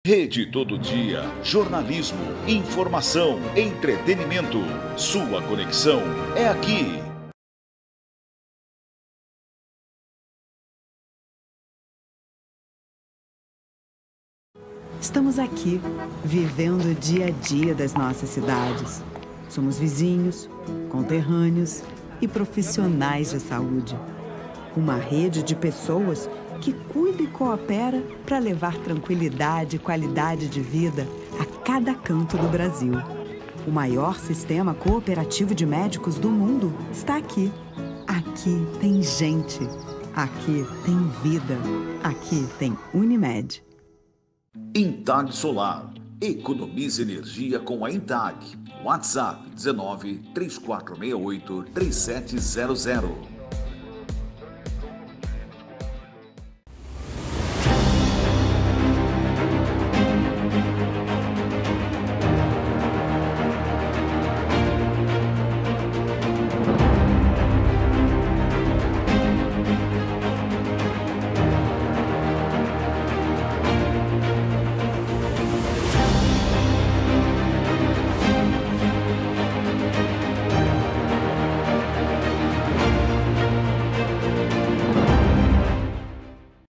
Rede Todo Dia, jornalismo, informação, entretenimento. Sua conexão é aqui. Estamos aqui, vivendo o dia a dia das nossas cidades. Somos vizinhos, conterrâneos e profissionais de saúde. Uma rede de pessoas que cuida e coopera para levar tranquilidade e qualidade de vida a cada canto do Brasil. O maior sistema cooperativo de médicos do mundo está aqui. Aqui tem gente. Aqui tem vida. Aqui tem Unimed. Intag Solar. Economize energia com a Intag. WhatsApp 19 3468 3700.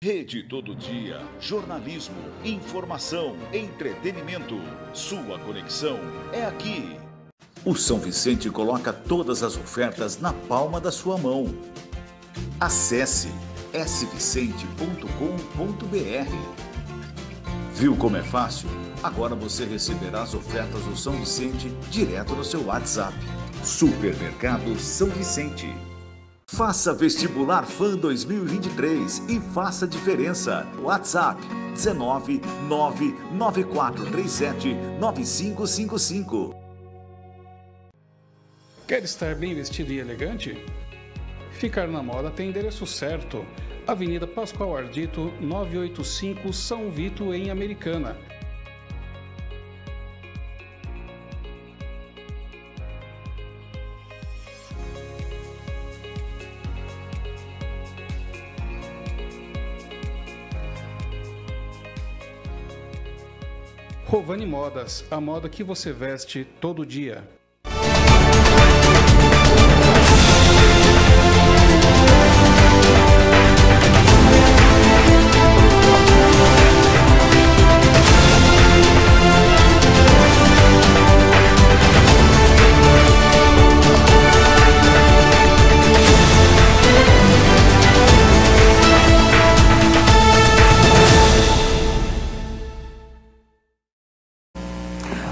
Rede Todo Dia, jornalismo, informação, entretenimento. Sua conexão é aqui. O São Vicente coloca todas as ofertas na palma da sua mão. Acesse svicente.com.br. Viu como é fácil? Agora você receberá as ofertas do São Vicente direto no seu WhatsApp. Supermercado São Vicente. Faça Vestibular Fã 2023 e faça a diferença. WhatsApp 19 99437 9555. Quer estar bem vestido e elegante? Ficar na moda tem endereço certo. Avenida Pascoal Ardito, 985, São Vito, em Americana. Rovani Modas, a moda que você veste todo dia.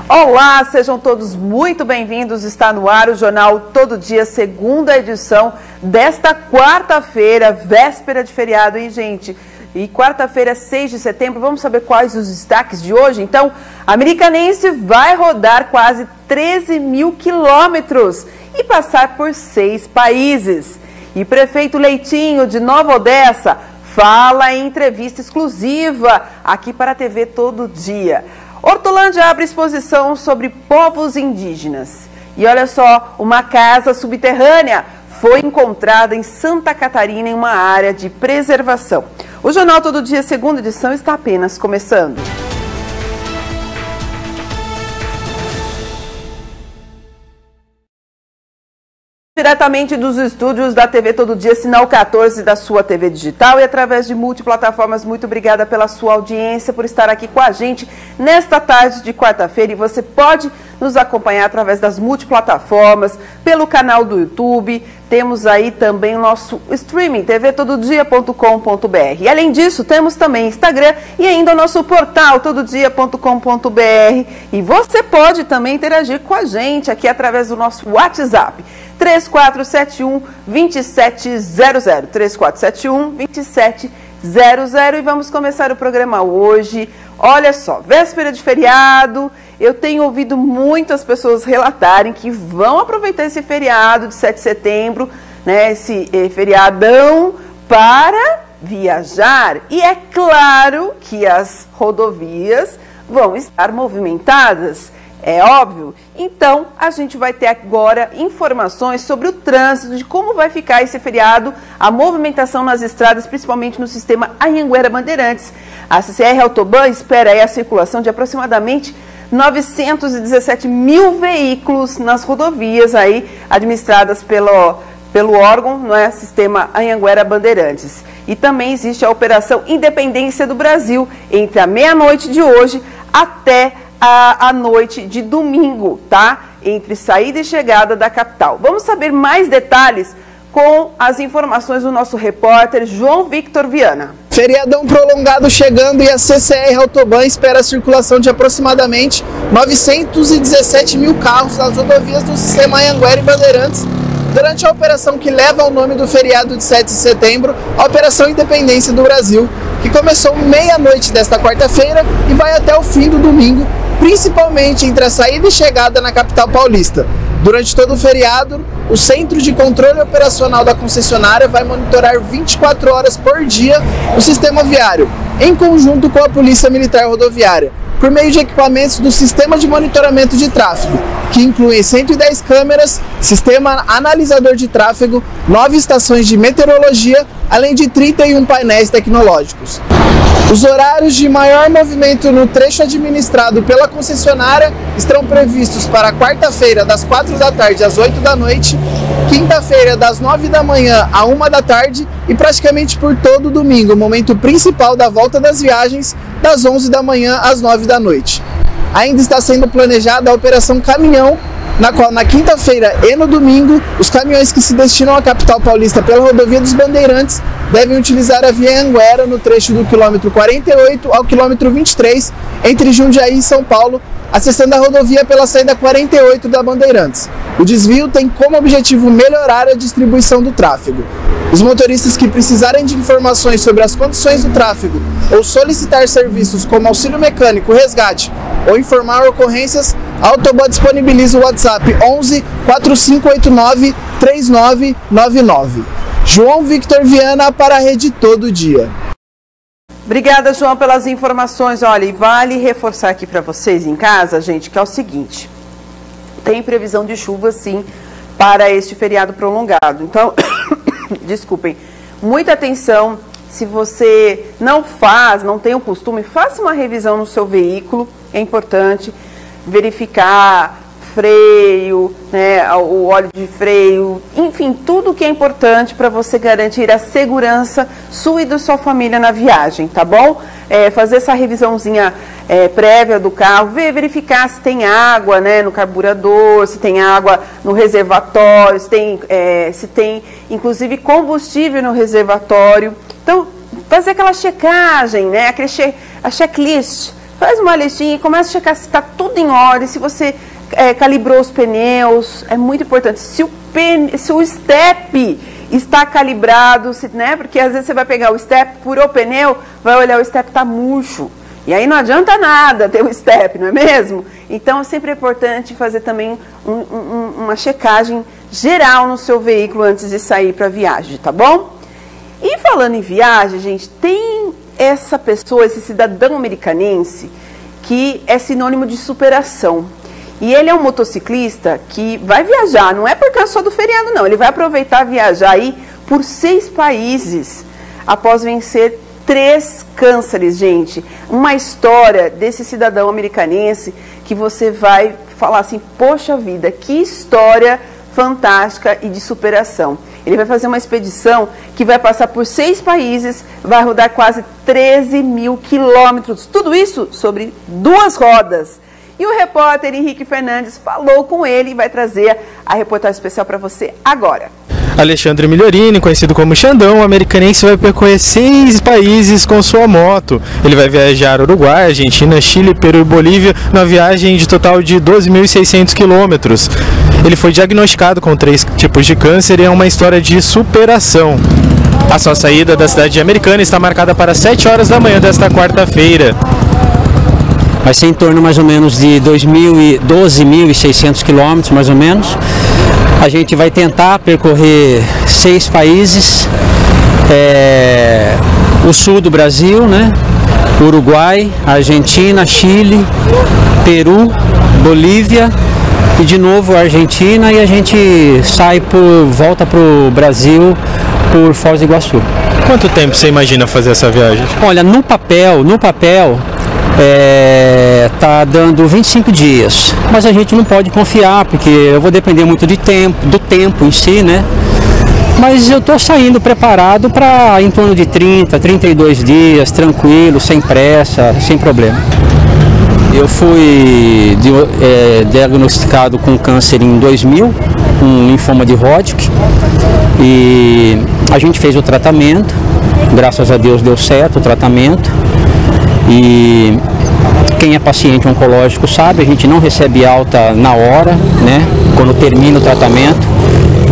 Olá, sejam todos muito bem-vindos. Está no ar o Jornal Todo Dia, segunda edição desta quarta-feira, véspera de feriado, hein, gente? E quarta-feira, 6 de setembro, vamos saber quais os destaques de hoje? Então, a Americanense vai rodar quase 13 mil quilômetros e passar por 6 países. E prefeito Leitinho, de Nova Odessa, fala em entrevista exclusiva aqui para a TV Todo Dia. Hortolândia abre exposição sobre povos indígenas. E olha só, uma casa subterrânea foi encontrada em Santa Catarina em uma área de preservação. O Jornal Todo Dia, segunda edição, está apenas começando. Diretamente dos estúdios da TV Todo Dia, sinal 14 da sua TV digital e através de multiplataformas. Muito obrigada pela sua audiência, por estar aqui com a gente nesta tarde de quarta-feira. E você pode nos acompanhar através das multiplataformas, pelo canal do YouTube. Temos aí também o nosso streaming, tvtododia.com.br. E além disso, temos também Instagram e ainda o nosso portal, tododia.com.br. E você pode também interagir com a gente aqui através do nosso WhatsApp. 3471-2700, 3471-2700. E vamos começar o programa hoje. Olha só, véspera de feriado, eu tenho ouvido muitas pessoas relatarem que vão aproveitar esse feriado de 7 de setembro, né, esse feriadão, para viajar. E é claro que as rodovias vão estar movimentadas. É óbvio? Então, a gente vai ter agora informações sobre o trânsito, de como vai ficar esse feriado, a movimentação nas estradas, principalmente no sistema Anhanguera Bandeirantes. A CCR Autoban espera aí a circulação de aproximadamente 917 mil veículos nas rodovias aí administradas pelo órgão, não é, Sistema Anhanguera Bandeirantes. E também existe a Operação Independência do Brasil, entre a meia-noite de hoje até a noite de domingo, tá? Entre saída e chegada da capital. Vamos saber mais detalhes com as informações do nosso repórter João Victor Viana. Feriadão prolongado chegando e a CCR Autoban espera a circulação de aproximadamente 917 mil carros nas rodovias do sistema Anhanguera e Bandeirantes durante a operação que leva ao nome do feriado de 7 de setembro, a Operação Independência do Brasil, que começou meia-noite desta quarta-feira e vai até o fim do domingo, principalmente entre a saída e chegada na capital paulista. Durante todo o feriado, o Centro de Controle Operacional da concessionária vai monitorar 24 horas por dia o sistema viário, em conjunto com a Polícia Militar Rodoviária, por meio de equipamentos do Sistema de Monitoramento de Tráfego, que incluem 110 câmeras, sistema analisador de tráfego, 9 estações de meteorologia, além de 31 painéis tecnológicos. Os horários de maior movimento no trecho administrado pela concessionária estão previstos para quarta-feira, das 4 da tarde às 8 da noite, quinta-feira, das 9 da manhã à 1 da tarde e praticamente por todo o domingo, momento principal da volta das viagens, das 11 da manhã às 9 da noite. Ainda está sendo planejada a Operação Caminhão, na qual na quinta-feira e no domingo, os caminhões que se destinam à capital paulista pela rodovia dos Bandeirantes devem utilizar a via Anhanguera no trecho do quilômetro 48 ao quilômetro 23, entre Jundiaí e São Paulo, acessando a rodovia pela saída 48 da Bandeirantes. O desvio tem como objetivo melhorar a distribuição do tráfego. Os motoristas que precisarem de informações sobre as condições do tráfego ou solicitar serviços como auxílio mecânico, resgate ou informar ocorrências, a Autoban disponibiliza o WhatsApp 11 4589 3999. João Victor Viana para a Rede Todo Dia. Obrigada, João, pelas informações. Olha, e vale reforçar aqui para vocês em casa, gente, que é o seguinte: tem previsão de chuva, sim, para este feriado prolongado. Então, desculpem, muita atenção. Se você não tem o costume, faça uma revisão no seu veículo. É importante verificar freio, né, o óleo de freio, enfim, tudo que é importante para você garantir a segurança sua e da sua família na viagem, tá bom? Fazer essa revisãozinha prévia do carro, verificar se tem água, né, no carburador, se tem água no reservatório, se tem inclusive combustível no reservatório. Então, fazer aquela checagem, né, a checklist. Faz uma listinha e começa a checar se está tudo em ordem, se você calibrou os pneus. É muito importante. Se o step está calibrado, né, porque às vezes você vai pegar o step, furou o pneu, vai olhar, o step está murcho. E aí não adianta nada ter o step, não é mesmo? Então, sempre é importante fazer também uma checagem geral no seu veículo antes de sair para a viagem, tá bom? E falando em viagem, gente, tem essa pessoa, esse cidadão americanense, que é sinônimo de superação. E ele é um motociclista que vai viajar, não é por causa só do feriado, não. Ele vai aproveitar viajar aí por 6 países após vencer 3 cânceres, gente. Uma história desse cidadão americanense que você vai falar assim, poxa vida, que história fantástica e de superação. Ele vai fazer uma expedição que vai passar por 6 países, vai rodar quase 13 mil quilômetros. Tudo isso sobre 2 rodas. E o repórter Henrique Fernandes falou com ele e vai trazer a reportagem especial para você agora. Alexandre Migliorini, conhecido como Xandão, o americanense vai percorrer 6 países com sua moto. Ele vai viajar Uruguai, Argentina, Chile, Peru e Bolívia, numa viagem de total de 12.600 quilômetros. Ele foi diagnosticado com 3 tipos de câncer e é uma história de superação. A sua saída da cidade americana está marcada para 7 horas da manhã desta quarta-feira. Vai ser em torno mais ou menos de 12.600 quilômetros, mais ou menos. A gente vai tentar percorrer 6 países, o sul do Brasil, né? Uruguai, Argentina, Chile, Peru, Bolívia e de novo Argentina, e a gente volta para o Brasil por Foz do Iguaçu. Quanto tempo você imagina fazer essa viagem? Olha, no papel tá dando 25 dias, mas a gente não pode confiar, porque eu vou depender muito do tempo em si, né? Mas eu estou saindo preparado para em torno de 30, 32 dias, tranquilo, sem pressa, sem problema. Eu fui diagnosticado com câncer em 2000, com linfoma de Hodgkin, e a gente fez o tratamento, graças a Deus deu certo o tratamento, e quem é paciente oncológico sabe, a gente não recebe alta na hora, né? Quando termina o tratamento,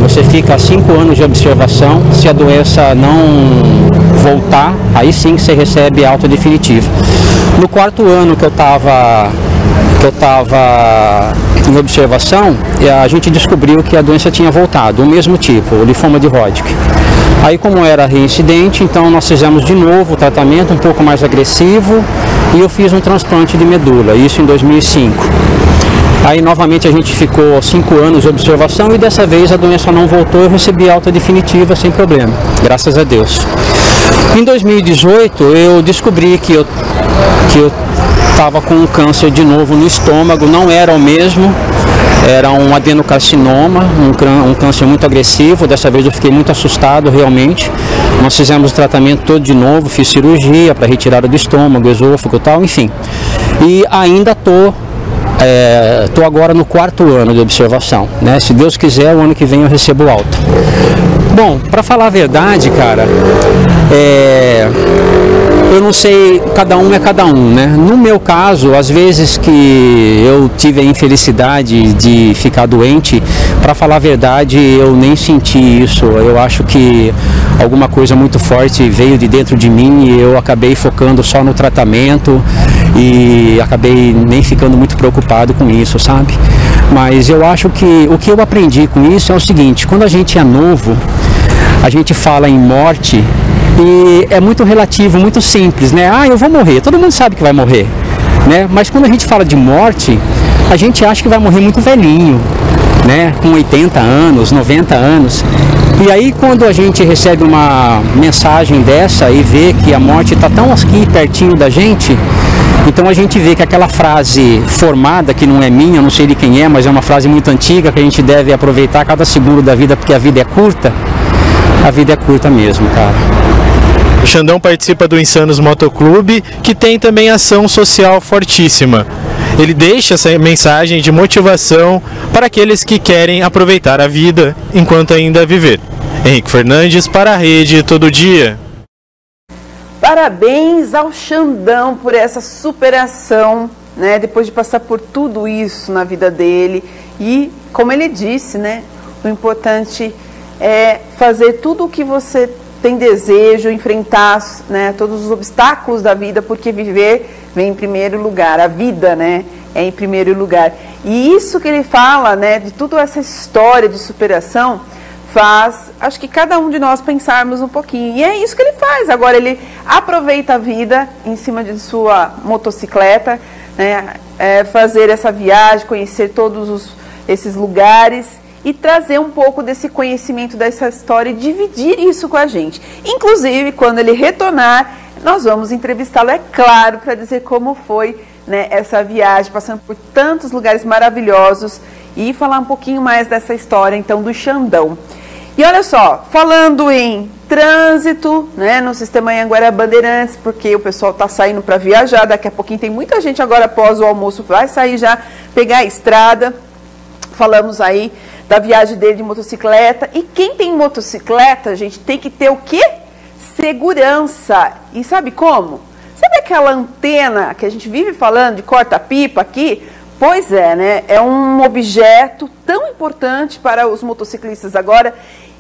você fica 5 anos de observação. Se a doença não voltar, aí sim você recebe alta definitiva. No 4º ano que eu estava em observação, a gente descobriu que a doença tinha voltado, o mesmo tipo, o linfoma de Hodgkin. Aí, como era reincidente, então nós fizemos de novo o tratamento um pouco mais agressivo e eu fiz um transplante de medula, isso em 2005. Aí novamente a gente ficou 5 anos de observação e dessa vez a doença não voltou, eu recebi alta definitiva sem problema, graças a Deus. Em 2018 eu descobri que eu estava com um câncer de novo no estômago, não era o mesmo, era um adenocarcinoma, um câncer muito agressivo. Dessa vez eu fiquei muito assustado realmente. Nós fizemos o tratamento todo de novo, fiz cirurgia para retirada do estômago, esôfago e tal, enfim. E ainda estou agora no 4º ano de observação, né? Se Deus quiser, o ano que vem eu recebo alta. Bom, para falar a verdade, cara, eu não sei, cada um é cada um, né? No meu caso, às vezes que eu tive a infelicidade de ficar doente, para falar a verdade, eu nem senti isso. Eu acho que alguma coisa muito forte veio de dentro de mim e eu acabei focando só no tratamento e acabei nem ficando muito preocupado com isso, sabe? Mas eu acho que o que eu aprendi com isso é o seguinte: quando a gente é novo, a gente fala em morte e é muito relativo, muito simples, né? Ah, eu vou morrer, todo mundo sabe que vai morrer, né? Mas quando a gente fala de morte, a gente acha que vai morrer muito velhinho, né? Com 80 anos, 90 anos. E aí quando a gente recebe uma mensagem dessa e vê que a morte está tão aqui pertinho da gente, então a gente vê que aquela frase formada, que não é minha, não sei de quem é, mas é uma frase muito antiga, que a gente deve aproveitar cada segundo da vida porque a vida é curta. A vida é curta mesmo, cara. O Xandão participa do Insanos Motoclube, que tem também ação social fortíssima. Ele deixa essa mensagem de motivação para aqueles que querem aproveitar a vida enquanto ainda viver. Henrique Fernandes para a Rede Todo Dia. Parabéns ao Xandão por essa superação, né? Depois de passar por tudo isso na vida dele. E, como ele disse, né? O importante é fazer tudo o que você tem desejo, enfrentar, né, todos os obstáculos da vida, porque viver vem em primeiro lugar, a vida, né, é em primeiro lugar. E isso que ele fala, né, de toda essa história de superação, faz, acho que cada um de nós pensarmos um pouquinho. E é isso que ele faz. Agora ele aproveita a vida em cima de sua motocicleta, né, fazer essa viagem, conhecer todos esses lugares e trazer um pouco desse conhecimento dessa história e dividir isso com a gente. Inclusive, quando ele retornar, nós vamos entrevistá-lo, é claro, para dizer como foi, né, essa viagem, passando por tantos lugares maravilhosos e falar um pouquinho mais dessa história, então, do Xandão. E olha só, falando em trânsito, né, no Sistema Anhanguera Bandeirantes, porque o pessoal está saindo para viajar, daqui a pouquinho tem muita gente agora após o almoço, vai sair já, pegar a estrada. Falamos aí da viagem dele de motocicleta. E quem tem motocicleta, gente, tem que ter o quê? Segurança. E sabe como? Sabe aquela antena que a gente vive falando de corta-pipa aqui? Pois é, né? É um objeto tão importante para os motociclistas agora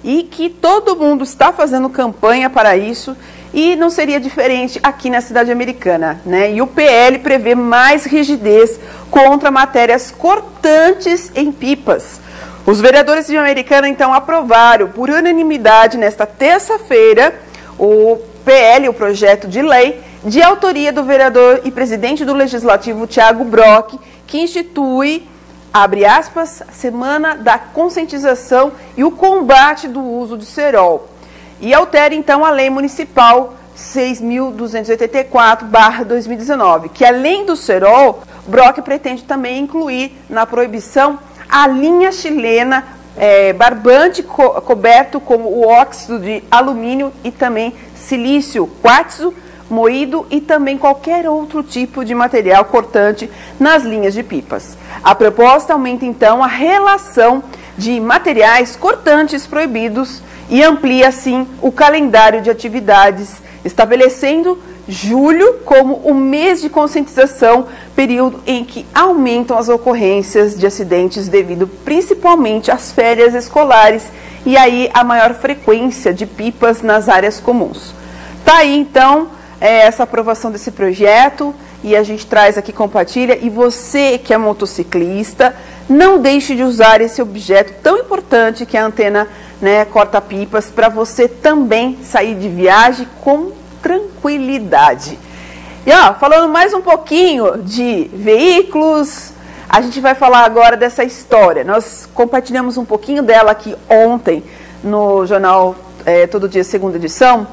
e que todo mundo está fazendo campanha para isso e não seria diferente aqui na cidade americana, né? E o PL prevê mais rigidez contra matérias cortantes em pipas. Os vereadores de Americana, então, aprovaram por unanimidade nesta terça-feira o PL, o projeto de lei, de autoria do vereador e presidente do Legislativo, Thiago Brock, que institui, abre aspas, Semana da Conscientização e o Combate do Uso de Cerol. E altera, então, a Lei Municipal 6.284/2019, que além do cerol, o Brock pretende também incluir na proibição a linha chilena barbante coberto com o óxido de alumínio e também silício, quartzo, moído e também qualquer outro tipo de material cortante nas linhas de pipas. A proposta aumenta então a relação de materiais cortantes proibidos e amplia assim o calendário de atividades, estabelecendo julho como o mês de conscientização, período em que aumentam as ocorrências de acidentes devido principalmente às férias escolares e aí a maior frequência de pipas nas áreas comuns. Tá aí então essa aprovação desse projeto e a gente traz aqui, compartilha, e você que é motociclista, não deixe de usar esse objeto tão importante que é a antena, né, corta-pipas, para você também sair de viagem com tranquilidade. E ó, falando mais um pouquinho de veículos, a gente vai falar agora dessa história. Nós compartilhamos um pouquinho dela aqui ontem no jornal Todo Dia, segunda edição.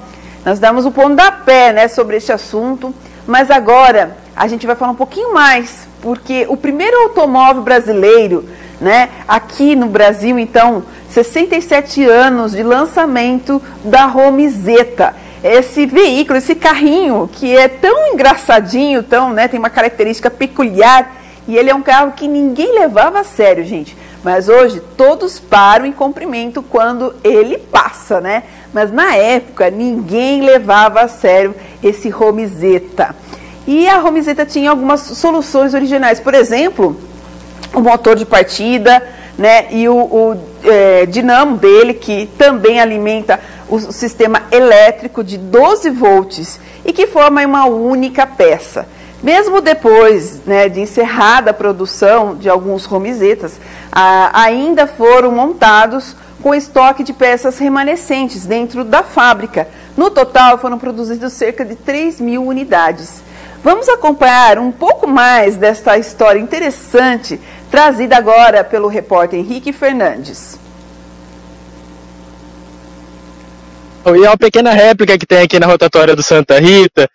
Nós damos um pontapé, né, sobre este assunto, mas agora a gente vai falar um pouquinho mais, porque o primeiro automóvel brasileiro, né, aqui no Brasil, então, 67 anos de lançamento da Romizeta. Esse veículo, esse carrinho que é tão engraçadinho, tem uma característica peculiar, e ele é um carro que ninguém levava a sério, gente. Mas hoje todos param em cumprimento quando ele passa, né? Mas na época ninguém levava a sério esse Romizeta. E a Romizeta tinha algumas soluções originais, por exemplo, o motor de partida, né? E o dinamo dele, que também alimenta o sistema elétrico de 12 volts e que forma uma única peça. Mesmo depois, né, de encerrada a produção de alguns Romizetas, ainda foram montados com estoque de peças remanescentes dentro da fábrica. No total, foram produzidas cerca de 3.000 unidades. Vamos acompanhar um pouco mais desta história interessante, trazida agora pelo repórter Henrique Fernandes. E é uma pequena réplica que tem aqui na rotatória do Santa Rita.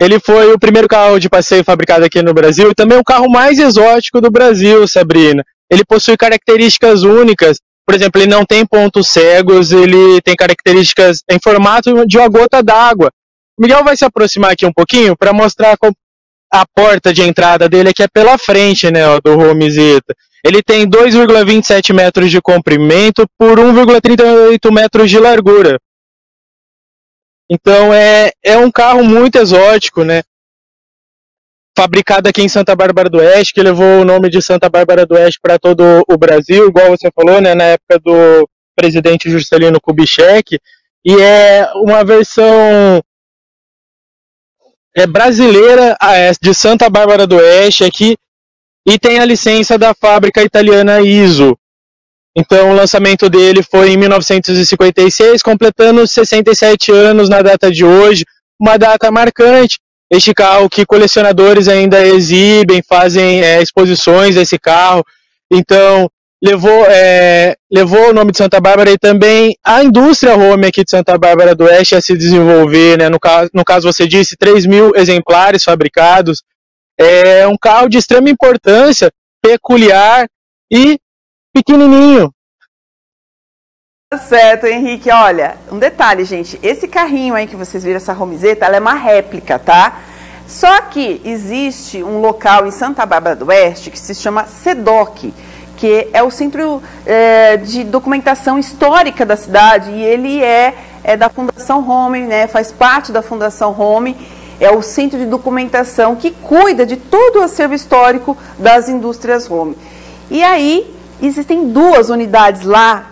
Ele foi o primeiro carro de passeio fabricado aqui no Brasil e também o carro mais exótico do Brasil, Sabrina. Ele possui características únicas, por exemplo, ele não tem pontos cegos, ele tem características em formato de uma gota d'água. O Miguel vai se aproximar aqui um pouquinho para mostrar a porta de entrada dele aqui é pela frente, né, do Romizeta. Ele tem 2,27 metros de comprimento por 1,38 metros de largura. Então é um carro muito exótico, né? Fabricado aqui em Santa Bárbara do Oeste, que levou o nome de Santa Bárbara do Oeste para todo o Brasil, igual você falou, né? Na época do presidente Juscelino Kubitschek. E é uma versão brasileira de Santa Bárbara do Oeste aqui e tem a licença da fábrica italiana ISO. Então o lançamento dele foi em 1956, completando 67 anos na data de hoje, uma data marcante. Este carro que colecionadores ainda exibem, fazem exposições desse carro. Então levou o nome de Santa Bárbara e também a indústria Home aqui de Santa Bárbara do Oeste a se desenvolver, né? No caso você disse, 3.000 exemplares fabricados. É um carro de extrema importância, peculiar e pequenininho. Certo, Henrique. Olha, um detalhe, gente. Esse carrinho aí que vocês viram, essa Romizeta, ela é uma réplica, tá? Só que existe um local em Santa Bárbara do Oeste que se chama SEDOC, que é o Centro de Documentação Histórica da cidade, e ele é da Fundação Home, né? Faz parte da Fundação Home. É o centro de documentação que cuida de todo o acervo histórico das indústrias Home. E aí existem 2 unidades lá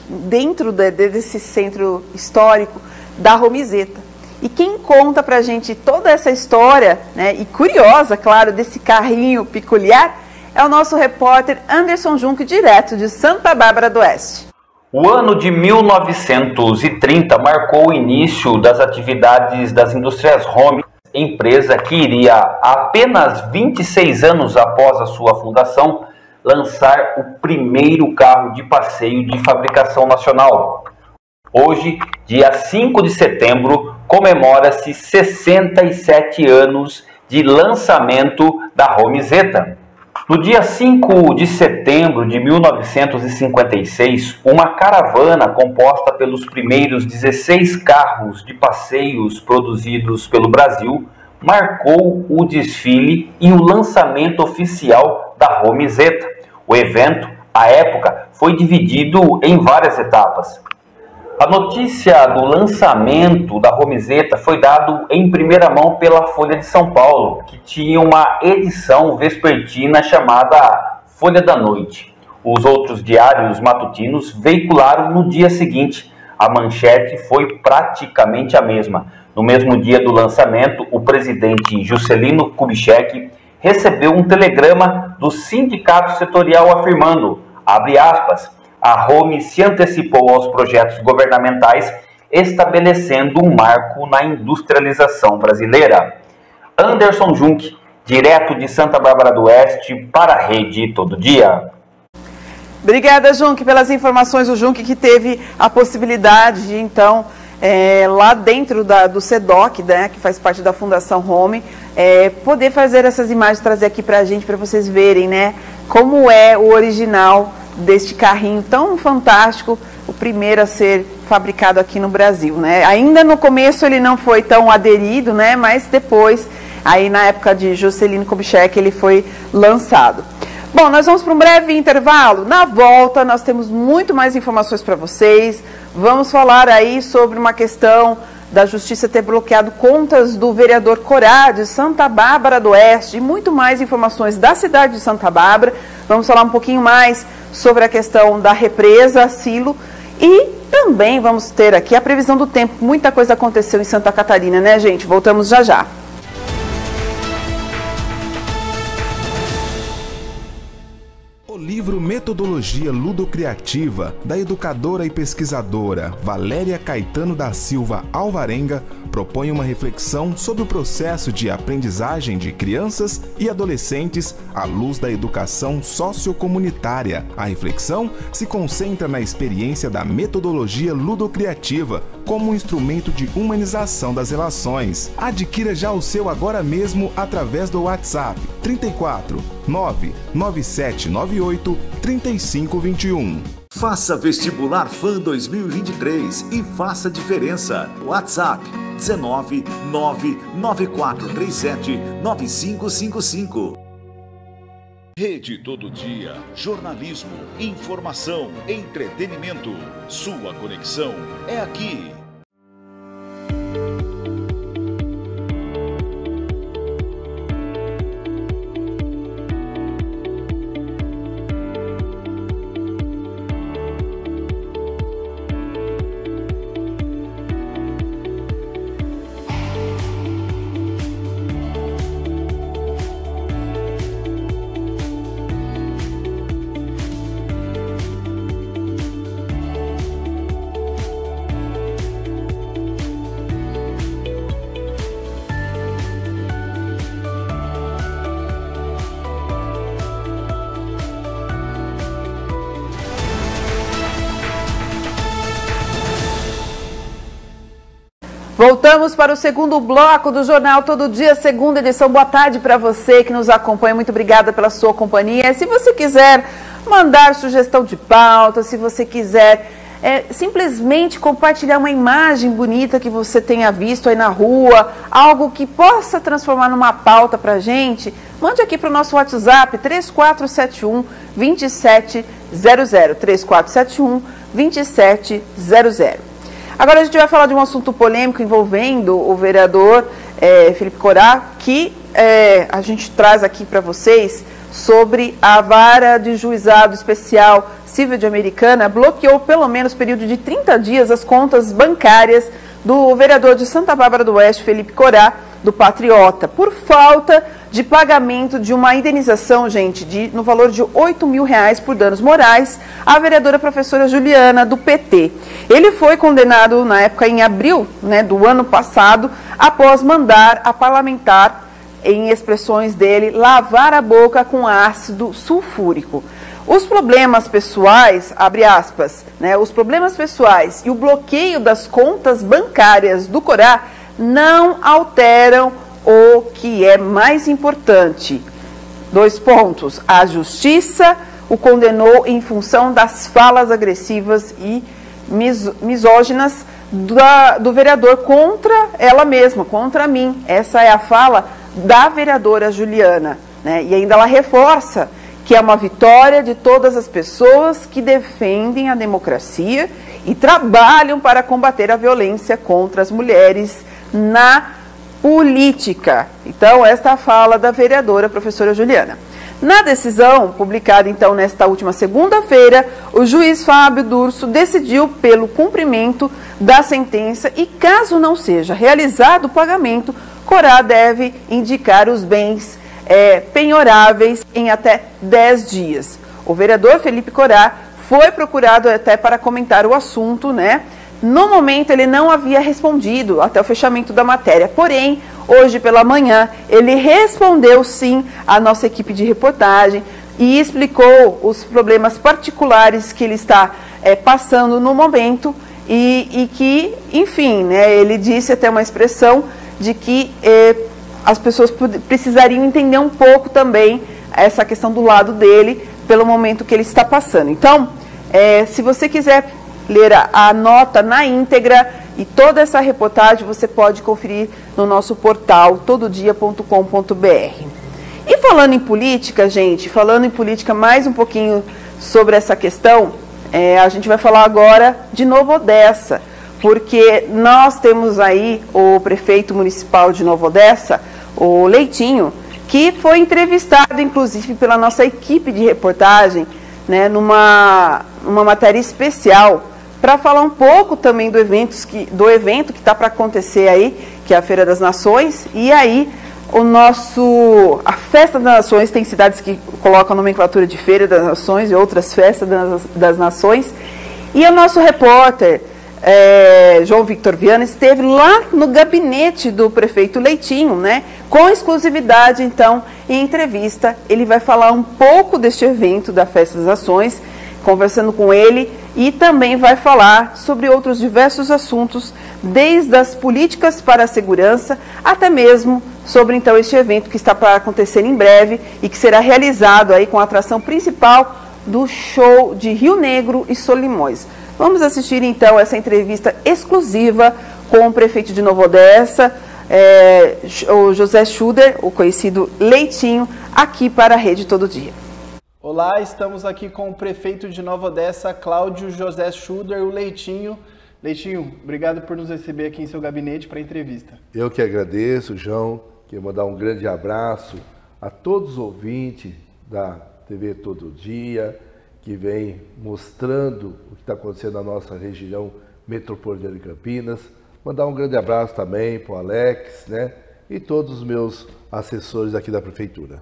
dentro desse centro histórico da Romizeta. E quem conta pra gente toda essa história, né, e curiosa, claro, desse carrinho peculiar, é o nosso repórter Anderson Junque, direto de Santa Bárbara do Oeste. O ano de 1930 marcou o início das atividades das indústrias Home empresa que iria, apenas 26 anos após a sua fundação, lançar o primeiro carro de passeio de fabricação nacional. Hoje, dia 5 de setembro, comemora-se 67 anos de lançamento da Romizeta. No dia 5 de setembro de 1956, uma caravana composta pelos primeiros 16 carros de passeios produzidos pelo Brasil marcou o desfile e o lançamento oficial da Romizeta. O evento, à época, foi dividido em várias etapas. A notícia do lançamento da Romizeta foi dado em primeira mão pela Folha de São Paulo, que tinha uma edição vespertina chamada Folha da Noite. Os outros diários matutinos veicularam no dia seguinte. A manchete foi praticamente a mesma. No mesmo dia do lançamento, o presidente Juscelino Kubitschek recebeu um telegrama do sindicato setorial afirmando, abre aspas, a Rome se antecipou aos projetos governamentais, estabelecendo um marco na industrialização brasileira. Anderson Junk, direto de Santa Bárbara do Oeste, para a Rede Todo Dia. Obrigada, Junk, pelas informações. O Junk que teve a possibilidade de, então, lá dentro do SEDOC, né, que faz parte da Fundação Home, poder fazer essas imagens, trazer aqui para a gente, para vocês verem, né, como é o original deste carrinho tão fantástico, o primeiro a ser fabricado aqui no Brasil, né? Ainda no começo ele não foi tão aderido, né? Mas depois, aí na época de Juscelino Kubitschek, ele foi lançado. Bom, nós vamos para um breve intervalo. Na volta, nós temos muito mais informações para vocês. Vamos falar aí sobre uma questão da Justiça ter bloqueado contas do vereador Corá, de Santa Bárbara do Oeste, e muito mais informações da cidade de Santa Bárbara. Vamos falar um pouquinho mais sobre a questão da represa, Silo, e também vamos ter aqui a previsão do tempo. Muita coisa aconteceu em Santa Catarina, né, gente? Voltamos já já. O livro Metodologia Ludocriativa, da educadora e pesquisadora Valéria Caetano da Silva Alvarenga, propõe uma reflexão sobre o processo de aprendizagem de crianças e adolescentes à luz da educação sociocomunitária. A reflexão se concentra na experiência da metodologia ludocriativa como um instrumento de humanização das relações. Adquira já o seu agora mesmo através do WhatsApp 34 99798 3521. Faça Vestibular Fã 2023 e faça diferença. WhatsApp 19 99437 9555. Rede Todo Dia, jornalismo, informação, entretenimento. Sua conexão é aqui. Voltamos para o segundo bloco do Jornal Todo Dia, segunda edição. Boa tarde para você que nos acompanha. Muito obrigada pela sua companhia. Se você quiser mandar sugestão de pauta, se você quiser simplesmente compartilhar uma imagem bonita que você tenha visto aí na rua, algo que possa transformar numa pauta para a gente, mande aqui para o nosso WhatsApp 3471-2700, 3471-2700. Agora a gente vai falar de um assunto polêmico envolvendo o vereador Felipe Corá, que a gente traz aqui para vocês sobre a vara de juizado especial civil de Americana bloqueou pelo menos período de 30 dias as contas bancárias do vereador de Santa Bárbara do Oeste, Felipe Corá, do Patriota, por falta de pagamento de uma indenização, gente, no valor de R$8 mil por danos morais à vereadora professora Juliana, do PT. Ele foi condenado, na época, em abril, né, do ano passado, após mandar a parlamentar, em expressões dele, lavar a boca com ácido sulfúrico. Os problemas pessoais, abre aspas, né, os problemas pessoais e o bloqueio das contas bancárias do Corá não alteram o que é mais importante. 2 pontos. A justiça o condenou em função das falas agressivas e misóginas do vereador contra ela mesma, contra mim. Essa é a fala da vereadora Juliana, né? E ainda ela reforça que é uma vitória de todas as pessoas que defendem a democracia e trabalham para combater a violência contra as mulheres na política. Então, esta é a fala da vereadora professora Juliana. Na decisão, publicada então nesta última segunda-feira, o juiz Fábio Durso decidiu pelo cumprimento da sentença e, caso não seja realizado o pagamento, Corá deve indicar os bens penhoráveis em até 10 dias. O vereador Felipe Corá foi procurado até para comentar o assunto, né? No momento ele não havia respondido até o fechamento da matéria, porém, hoje pela manhã, ele respondeu sim à nossa equipe de reportagem e explicou os problemas particulares que ele está passando no momento e que, enfim, né, ele disse até uma expressão de que as pessoas precisariam entender um pouco também essa questão do lado dele, pelo momento que ele está passando. Então, se você quiser ler a nota na íntegra e toda essa reportagem, você pode conferir no nosso portal tododia.com.br. E falando em política, gente, falando em política mais um pouquinho sobre essa questão, a gente vai falar agora de Nova Odessa, porque nós temos aí o prefeito municipal de Nova Odessa, o Leitinho, que foi entrevistado, inclusive, pela nossa equipe de reportagem, né, numa matéria especial, para falar um pouco também do evento que está para acontecer aí, que é a Feira das Nações. E aí, a Festa das Nações, tem cidades que colocam a nomenclatura de Feira das Nações e outras Festas das Nações. E o nosso repórter, João Victor Viana, esteve lá no gabinete do prefeito Leitinho, né, com exclusividade, então, em entrevista. Ele vai falar um pouco deste evento da Festa das Nações, conversando com ele, e também vai falar sobre outros diversos assuntos, desde as políticas para a segurança, até mesmo sobre, então, este evento que está para acontecer em breve e que será realizado aí com a atração principal do show de Rio Negro e Solimões. Vamos assistir, então, essa entrevista exclusiva com o prefeito de Nova Odessa, o José Schuder, o conhecido Leitinho, aqui para a Rede Todo Dia. Olá, estamos aqui com o prefeito de Nova Odessa, Cláudio José Schuder, o Leitinho. Leitinho, obrigado por nos receber aqui em seu gabinete para a entrevista. Eu que agradeço, João. Quero mandar um grande abraço a todos os ouvintes da TV Todo Dia, que vem mostrando o que está acontecendo na nossa região metropolitana de Campinas. Mandar um grande abraço também para o Alex, né? E todos os meus assessores aqui da Prefeitura.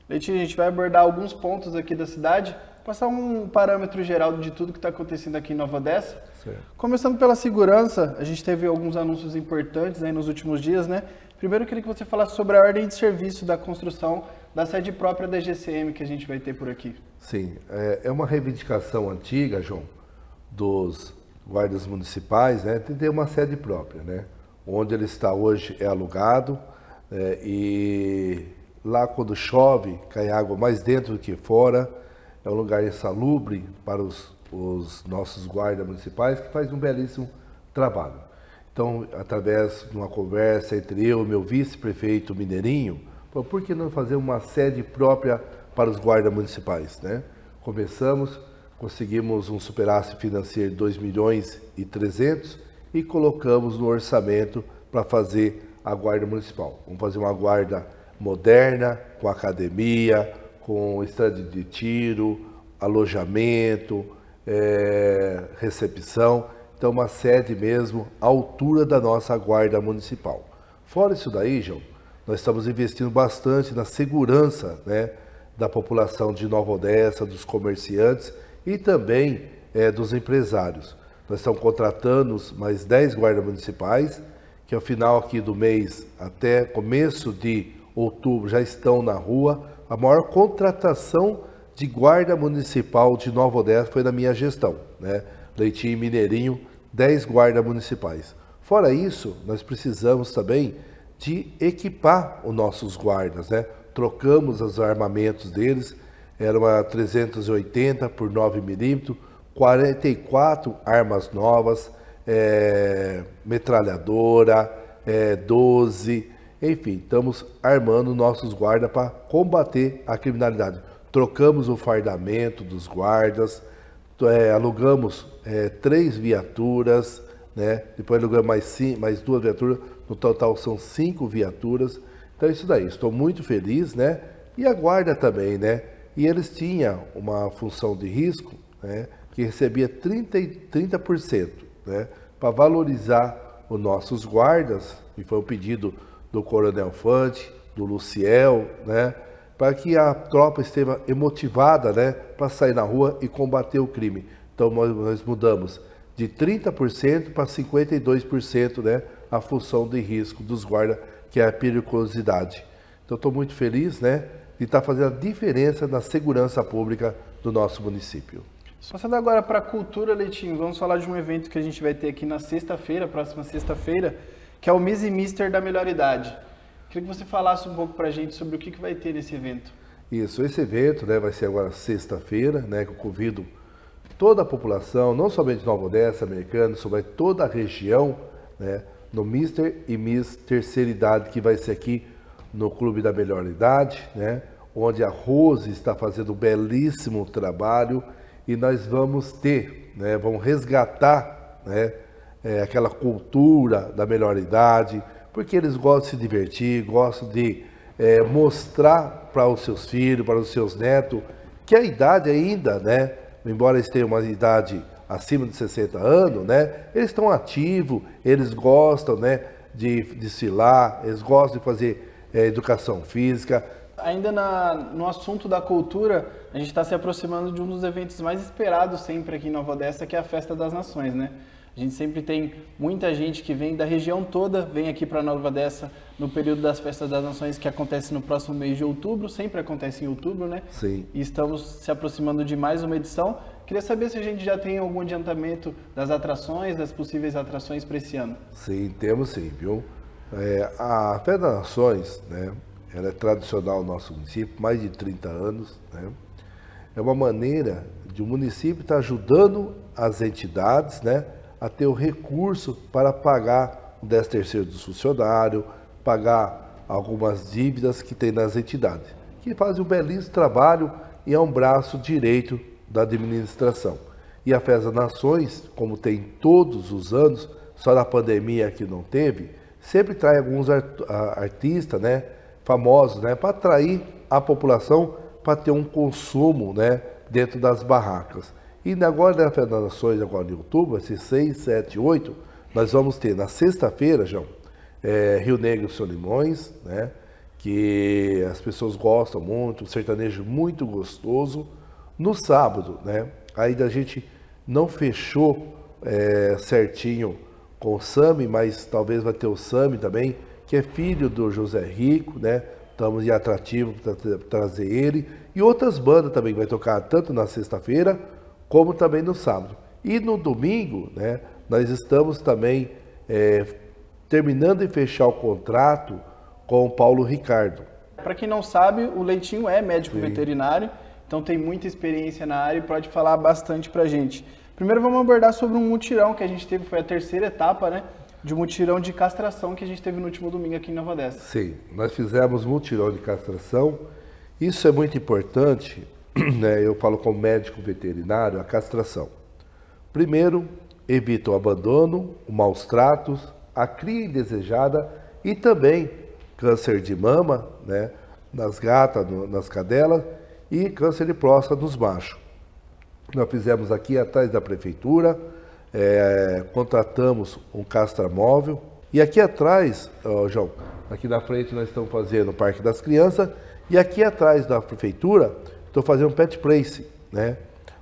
Leitinho, a gente vai abordar alguns pontos aqui da cidade, passar um parâmetro geral de tudo que está acontecendo aqui em Nova Odessa. Certo. Começando pela segurança, a gente teve alguns anúncios importantes aí nos últimos dias, né? Primeiro, eu queria que você falasse sobre a ordem de serviço da construção da sede própria da GCM que a gente vai ter por aqui. Sim, é uma reivindicação antiga, João, dos guardas municipais, né? De ter uma sede própria, né? Onde ele está hoje é alugado, e lá quando chove, cai água mais dentro do que fora. É um lugar insalubre para os nossos guardas municipais, que faz um belíssimo trabalho. Então, através de uma conversa entre eu e meu vice-prefeito Mineirinho, por que não fazer uma sede própria para os guardas municipais, né? Começamos, conseguimos um superávit financeiro de 2.300.000 e colocamos no orçamento para fazer a guarda municipal. Vamos fazer uma guarda moderna, com academia, com estrada de tiro, alojamento, recepção. Então, uma sede mesmo à altura da nossa guarda municipal. Fora isso daí, João, nós estamos investindo bastante na segurança, né, da população de Nova Odessa, dos comerciantes e também dos empresários. Nós estamos contratando mais 10 guardas municipais que ao final aqui do mês, até começo de outubro, já estão na rua. A maior contratação de guarda municipal de Nova Odessa foi na minha gestão, né? Leitinho e Mineirinho, 10 guardas municipais. Fora isso, nós precisamos também de equipar os nossos guardas, né? Trocamos os armamentos deles, era uma 380 por 9 milímetros, 44 armas novas, metralhadora, 12, enfim, estamos armando nossos guardas para combater a criminalidade. Trocamos o fardamento dos guardas, alugamos 3 viaturas, né? Depois alugamos mais 2 viaturas, no total são 5 viaturas. Então é isso daí, estou muito feliz, né? E a guarda também, né? E eles tinham uma função de risco, né? Que recebia 30%, né? Para valorizar os nossos guardas, e foi um pedido do Coronel Fante, do Luciel, né? Para que a tropa esteja motivada, né? Para sair na rua e combater o crime. Então nós mudamos de 30% para 52%, né? A função de risco dos guardas, que é a periculosidade. Então estou muito feliz, né? De estar fazendo a diferença na segurança pública do nosso município. Passando agora para a cultura, Leitinho, vamos falar de um evento que a gente vai ter aqui na sexta-feira, próxima sexta-feira, que é o Miss e Mister da Melhor Idade. Queria que você falasse um pouco para a gente sobre o que vai ter nesse evento. Isso, esse evento, né, vai ser agora sexta-feira, né, que eu convido toda a população, não somente Nova Odessa, Americana, mas toda a região, né, no Mister e Miss Terceira Idade, que vai ser aqui no Clube da Melhor Idade, né, onde a Rose está fazendo um belíssimo trabalho, e nós vamos ter, né, vamos resgatar, né, aquela cultura da melhor idade, porque eles gostam de se divertir, gostam de mostrar para os seus filhos, para os seus netos, que a idade ainda, né, embora eles tenham uma idade acima de 60 anos, né, eles estão ativos, eles gostam, né, de desfilar, eles gostam de fazer educação física. Ainda no assunto da cultura, a gente está se aproximando de um dos eventos mais esperados sempre aqui em Nova Odessa, que é a Festa das Nações, né? A gente sempre tem muita gente que vem da região toda, vem aqui para Nova Odessa no período das Festas das Nações, que acontece no próximo mês de outubro, sempre acontece em outubro, né? Sim. E estamos se aproximando de mais uma edição. Queria saber se a gente já tem algum adiantamento das atrações, das possíveis atrações para esse ano. Sim, temos sim, viu? A Festa das Nações, né? Ela é tradicional no nosso município, mais de 30 anos, né? É uma maneira de o município estar ajudando as entidades, né, a ter o recurso para pagar o 13º dos funcionários, pagar algumas dívidas que tem nas entidades, que fazem um belíssimo trabalho e é um braço direito da administração. E a Festa das Nações, como tem todos os anos, só na pandemia que não teve, sempre traz alguns artistas, né, famosos, né, para atrair a população para ter um consumo, né, dentro das barracas. E agora na Festa das Nações, agora em outubro, vai ser 6, 7, 8, nós vamos ter na sexta-feira, João, Rio Negro e Solimões, né, que as pessoas gostam muito, um sertanejo muito gostoso. No sábado, né, ainda a gente não fechou certinho com o Sami, mas talvez vai ter o Sami também, que é filho do José Rico, né? Estamos de atrativo para trazer ele. E outras bandas também vai tocar tanto na sexta-feira como também no sábado. E no domingo, né, nós estamos também terminando de fechar o contrato com o Paulo Ricardo. Para quem não sabe, o Leitinho é médico veterinário, então tem muita experiência na área e pode falar bastante para a gente. Primeiro vamos abordar sobre um mutirão que a gente teve, foi a terceira etapa, né? De um mutirão de castração que a gente teve no último domingo aqui em Nova Odessa. Sim, nós fizemos mutirão de castração. Isso é muito importante, né? Eu falo como médico veterinário, a castração. Primeiro, evita o abandono, os maus tratos, a cria indesejada e também câncer de mama, né? Nas gatas, nas cadelas e câncer de próstata nos machos. Nós fizemos aqui atrás da prefeitura, contratamos um castramóvel e aqui atrás, João, aqui na frente nós estamos fazendo o Parque das Crianças e aqui atrás da prefeitura estou fazendo um pet place, né,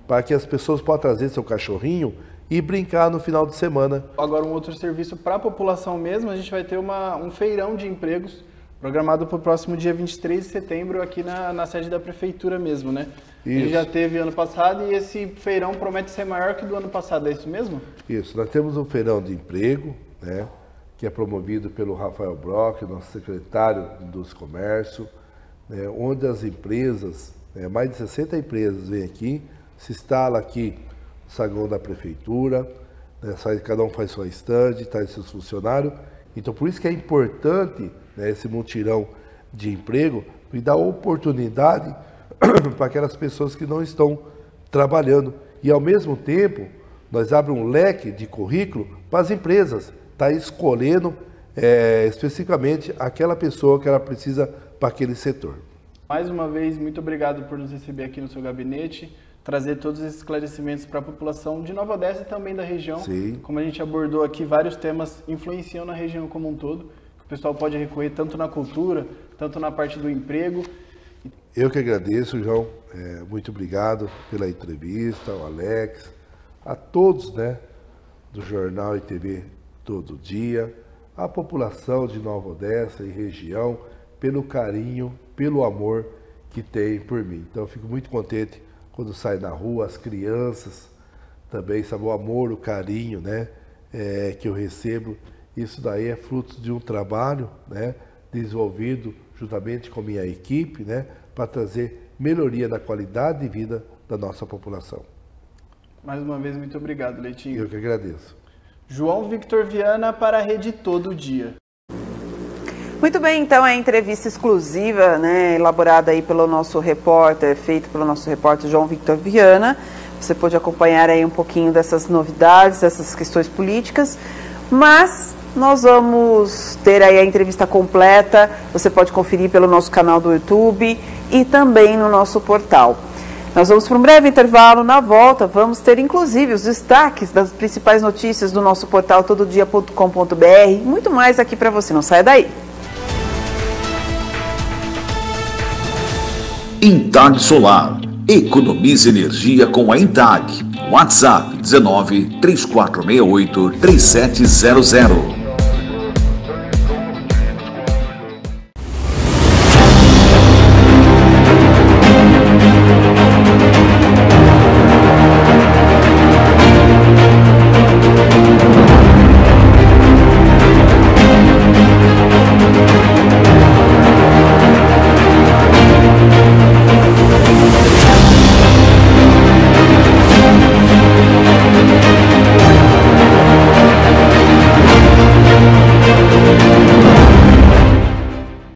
para que as pessoas possam trazer seu cachorrinho e brincar no final de semana. Agora um outro serviço para a população mesmo, a gente vai ter um feirão de empregos programado para o próximo dia 23 de setembro aqui na sede da prefeitura mesmo, né? Isso. Ele já teve ano passado e esse feirão promete ser maior que do ano passado, é isso mesmo? Isso, nós temos um feirão de emprego, né, que é promovido pelo Rafael Brock, nosso secretário de Indústria e Comércio, né, onde as empresas, mais de 60 empresas vêm aqui, se instalam aqui no saguão da prefeitura, né, cada um faz sua estande, traz seus funcionários. Então, por isso que é importante, né, esse mutirão de emprego e dar oportunidade para aquelas pessoas que não estão trabalhando. E, ao mesmo tempo, nós abrimos um leque de currículo para as empresas, tá escolhendo especificamente aquela pessoa que ela precisa para aquele setor. Mais uma vez, muito obrigado por nos receber aqui no seu gabinete, trazer todos esses esclarecimentos para a população de Nova Odessa e também da região. Sim. Como a gente abordou aqui, vários temas influenciam na região como um todo, que o pessoal pode recorrer tanto na cultura, tanto na parte do emprego. Eu que agradeço, João, muito obrigado pela entrevista, ao Alex, a todos, né, do Jornal e TV Todo Dia, a população de Nova Odessa e região, pelo carinho, pelo amor que tem por mim. Então eu fico muito contente quando saio na rua, as crianças também, sabe, o amor, o carinho, né, que eu recebo. Isso daí é fruto de um trabalho, né, desenvolvido juntamente com a minha equipe, né, para trazer melhoria da qualidade de vida da nossa população. Mais uma vez, muito obrigado, Leitinho. Eu que agradeço. João Victor Viana para a Rede Todo Dia. Muito bem, então é a entrevista exclusiva, né, elaborada aí pelo nosso repórter, feito pelo nosso repórter João Victor Viana. Você pode acompanhar aí um pouquinho dessas novidades, dessas questões políticas, mas nós vamos ter aí a entrevista completa, você pode conferir pelo nosso canal do YouTube e também no nosso portal. Nós vamos para um breve intervalo, na volta vamos ter inclusive os destaques das principais notícias do nosso portal tododia.com.br, muito mais aqui para você, não saia daí. Intag Solar. Economize energia com a Intag. WhatsApp 19 3468 3700.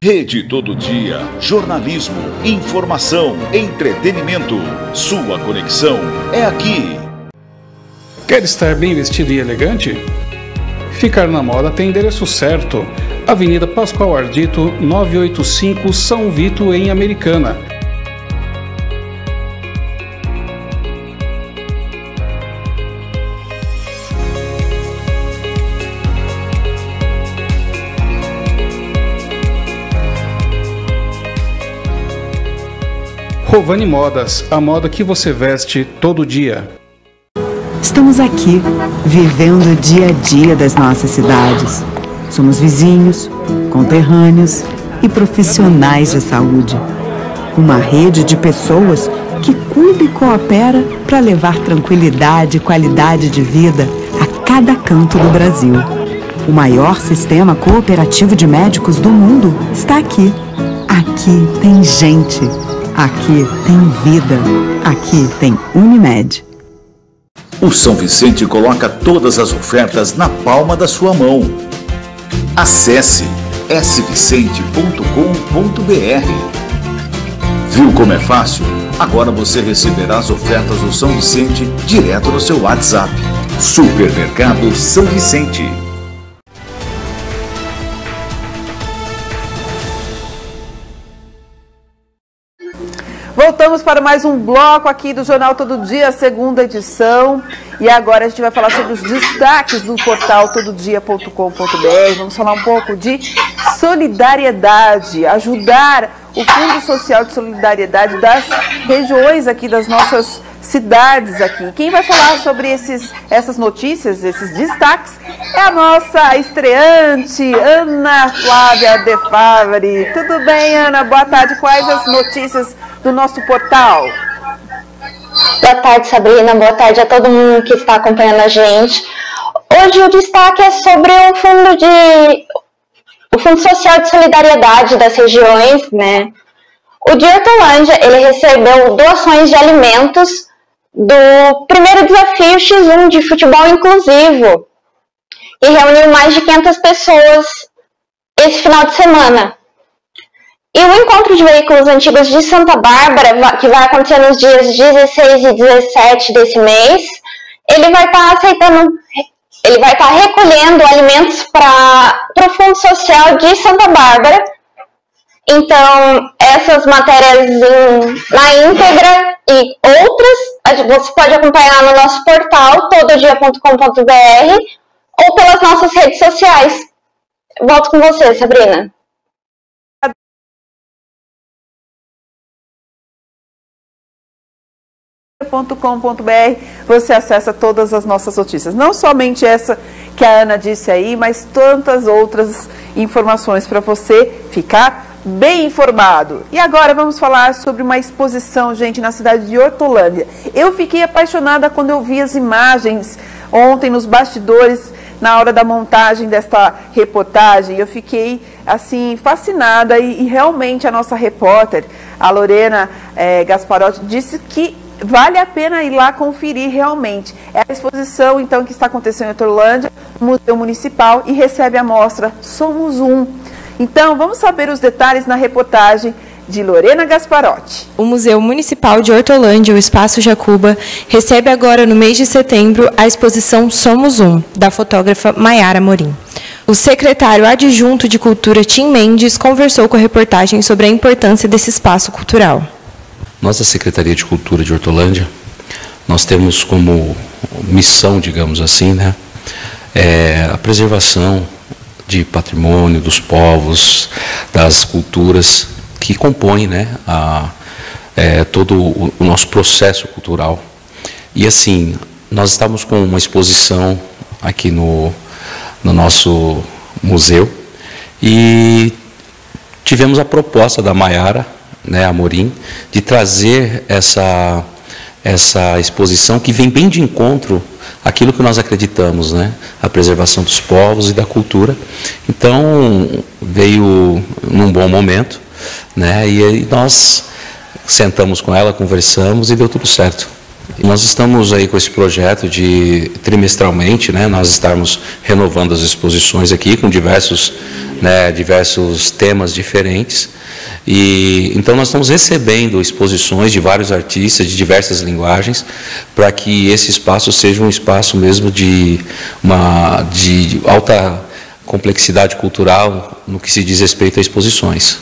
Rede Todo Dia, jornalismo, informação, entretenimento. Sua conexão é aqui. Quer estar bem vestido e elegante? Ficar na moda tem endereço certo. Avenida Pascoal Ardito, 985 São Vito, em Americana. Rovani Modas, a moda que você veste todo dia. Estamos aqui, vivendo o dia a dia das nossas cidades. Somos vizinhos, conterrâneos e profissionais de saúde. Uma rede de pessoas que cuida e coopera para levar tranquilidade e qualidade de vida a cada canto do Brasil. O maior sistema cooperativo de médicos do mundo está aqui. Aqui tem gente. Aqui tem vida. Aqui tem Unimed. O São Vicente coloca todas as ofertas na palma da sua mão. Acesse svicente.com.br. Viu como é fácil? Agora você receberá as ofertas do São Vicente direto no seu WhatsApp. Supermercado São Vicente. Voltamos para mais um bloco aqui do Jornal Todo Dia, segunda edição. E agora a gente vai falar sobre os destaques do portal tododia.com.br. Vamos falar um pouco de solidariedade, ajudar o Fundo Social de Solidariedade das regiões aqui das nossas cidades aqui. Quem vai falar sobre essas notícias, esses destaques, é a nossa estreante, Ana Flávia De Favari. Tudo bem, Ana? Boa tarde. Quais as notícias do nosso portal? Boa tarde, Sabrina. Boa tarde a todo mundo que está acompanhando a gente. Hoje o destaque é sobre o Fundo Social de Solidariedade das Regiões, né? O de Hortolândia, ele recebeu doações de alimentos do primeiro desafio X1 de futebol inclusivo e reuniu mais de 500 pessoas esse final de semana. E o encontro de veículos antigos de Santa Bárbara, que vai acontecer nos dias 16 e 17 desse mês, ele vai estar recolhendo alimentos para o Fundo Social de Santa Bárbara. Então, essas matérias na íntegra e outras, você pode acompanhar no nosso portal, tododia.com.br, ou pelas nossas redes sociais. Volto com você, Sabrina. .com.br, você acessa todas as nossas notícias, não somente essa que a Ana disse aí, mas tantas outras informações para você ficar bem informado. E agora vamos falar sobre uma exposição, gente, na cidade de Hortolândia. Eu fiquei apaixonada quando eu vi as imagens ontem nos bastidores, na hora da montagem desta reportagem. Eu fiquei assim fascinada e realmente a nossa repórter, a Lorena Gasparotti, disse que vale a pena ir lá conferir realmente. É a exposição, então, que está acontecendo em Hortolândia, no Museu Municipal, e recebe a mostra Somos Um. Então, vamos saber os detalhes na reportagem de Lorena Gasparotti. O Museu Municipal de Hortolândia, o Espaço Jacuba, recebe agora, no mês de setembro, a exposição Somos Um, da fotógrafa Maiara Morim. O secretário adjunto de Cultura, Tim Mendes, conversou com a reportagem sobre a importância desse espaço cultural. Nossa Secretaria de Cultura de Hortolândia, nós temos como missão, digamos assim, né, a preservação de patrimônio dos povos, das culturas que compõem, né, todo o nosso processo cultural. E assim, nós estamos com uma exposição aqui no nosso museu e tivemos a proposta da Maiara, né, Amorim, de trazer essa exposição que vem bem de encontro àquilo que nós acreditamos, né, a preservação dos povos e da cultura. Então, veio num bom momento, né, e aí nós sentamos com ela, conversamos e deu tudo certo. E nós estamos aí com esse projeto de trimestralmente, né, nós estarmos renovando as exposições aqui com diversos temas diferentes. E então nós estamos recebendo exposições de vários artistas de diversas linguagens para que esse espaço seja um espaço mesmo de alta complexidade cultural no que se diz respeito a exposições.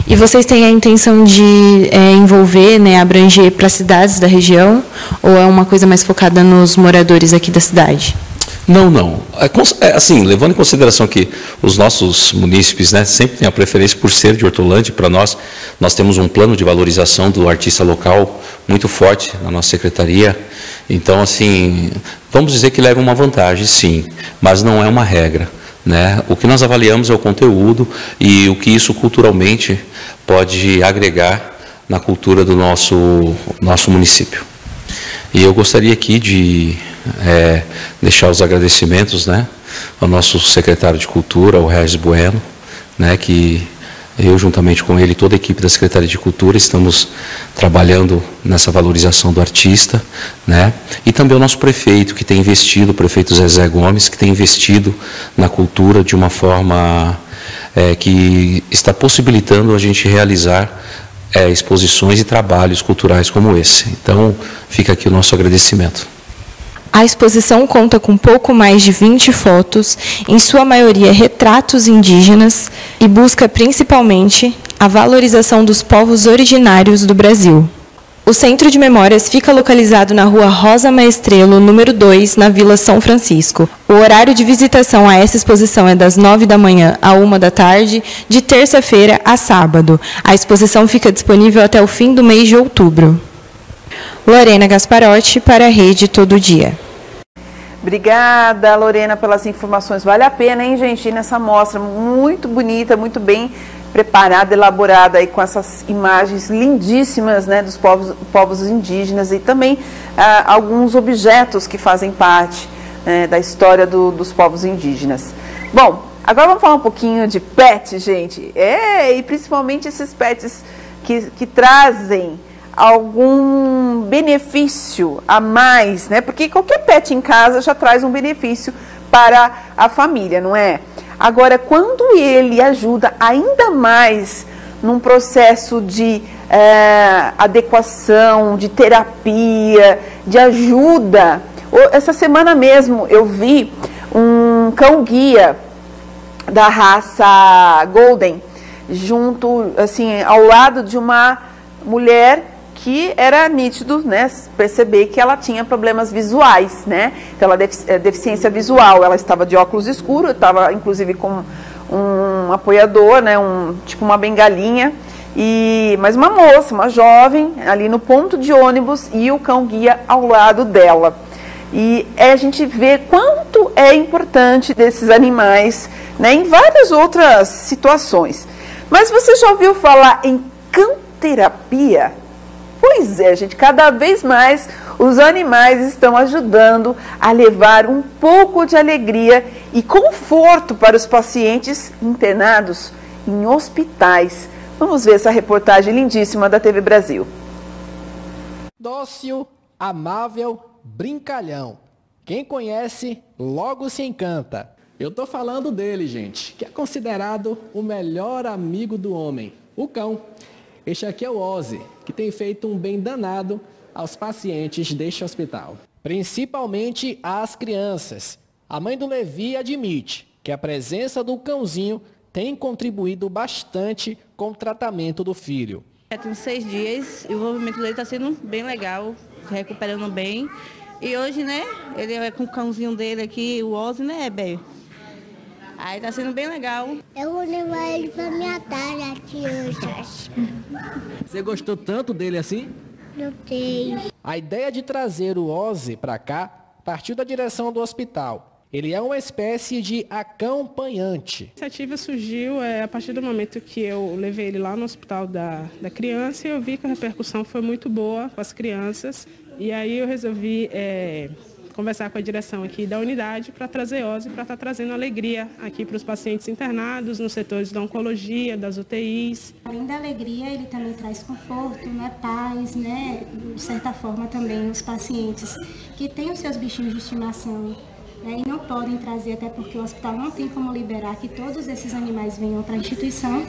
E vocês têm a intenção de envolver, né, abranger para cidades da região, ou é uma coisa mais focada nos moradores aqui da cidade? Não. Assim, levando em consideração que os nossos munícipes, né, sempre têm a preferência por ser de Hortolândia, para nós temos um plano de valorização do artista local muito forte na nossa secretaria. Então, assim, vamos dizer que leva uma vantagem, sim, mas não é uma regra, né? O que nós avaliamos é o conteúdo e o que isso culturalmente pode agregar na cultura do nosso município. E eu gostaria aqui de deixar os agradecimentos, né, ao nosso secretário de Cultura, o Regis Bueno, né, que eu, juntamente com ele e toda a equipe da Secretaria de Cultura, estamos trabalhando nessa valorização do artista, né, e também o nosso prefeito, que tem investido, o prefeito Zezé Gomes, que tem investido na cultura de uma forma que está possibilitando a gente realizar exposições e trabalhos culturais como esse. Então, fica aqui o nosso agradecimento. A exposição conta com pouco mais de 20 fotos, em sua maioria retratos indígenas, e busca principalmente a valorização dos povos originários do Brasil. O Centro de Memórias fica localizado na Rua Rosa Maestrelo, número 2, na Vila São Francisco. O horário de visitação a essa exposição é das 9 da manhã à 1 da tarde, de terça-feira a sábado. A exposição fica disponível até o fim do mês de outubro. Lorena Gasparotti, para a Rede Todo Dia. Obrigada, Lorena, pelas informações. Vale a pena, hein, gente, ir nessa mostra muito bonita, muito bem preparada, elaborada aí com essas imagens lindíssimas, né, dos povos indígenas e também alguns objetos que fazem parte da história dos povos indígenas. Bom, agora vamos falar um pouquinho de pet, gente. E principalmente esses pets que trazem algum benefício a mais, né? Porque qualquer pet em casa já traz um benefício para a família, não é? Agora, quando ele ajuda ainda mais num processo de adequação, de terapia, de ajuda. Essa semana mesmo eu vi um cão-guia da raça Golden, junto, assim, ao lado de uma mulher que era nítido, né, perceber que ela tinha problemas visuais, né? Então, ela deficiência visual, ela estava de óculos escuros, estava inclusive com um apoiador, né, tipo uma bengalinha, mas uma moça, uma jovem, ali no ponto de ônibus e o cão-guia ao lado dela. E a gente vê quanto é importante desses animais, né, em várias outras situações. Mas você já ouviu falar em cão-terapia? Pois é, gente, cada vez mais os animais estão ajudando a levar um pouco de alegria e conforto para os pacientes internados em hospitais. Vamos ver essa reportagem lindíssima da TV Brasil. Dócil, amável, brincalhão. Quem conhece, logo se encanta. Eu tô falando dele, gente, que é considerado o melhor amigo do homem, o cão. Este aqui é o Ozzy, que tem feito um bem danado aos pacientes deste hospital, principalmente às crianças. A mãe do Levi admite que a presença do cãozinho tem contribuído bastante com o tratamento do filho. Tem 6 dias e o movimento dele está sendo bem legal, se recuperando bem. E hoje, né, ele é com o cãozinho dele aqui, o Ozzy, né, Bel? Aí tá sendo bem legal. Eu vou levar ele pra minha tarde hoje. Você gostou tanto dele assim? Gostei. A ideia de trazer o Ozzy pra cá partiu da direção do hospital. Ele é uma espécie de acompanhante. A iniciativa surgiu a partir do momento que eu levei ele lá no hospital da criança e eu vi que a repercussão foi muito boa com as crianças. E aí eu resolvi conversar com a direção aqui da unidade para trazer Ozzy, para estar trazendo alegria aqui para os pacientes internados, nos setores da oncologia, das UTIs. Além da alegria, ele também traz conforto, né, paz, né, de certa forma também os pacientes que têm os seus bichinhos de estimação, né, e não podem trazer, até porque o hospital não tem como liberar que todos esses animais venham para a instituição,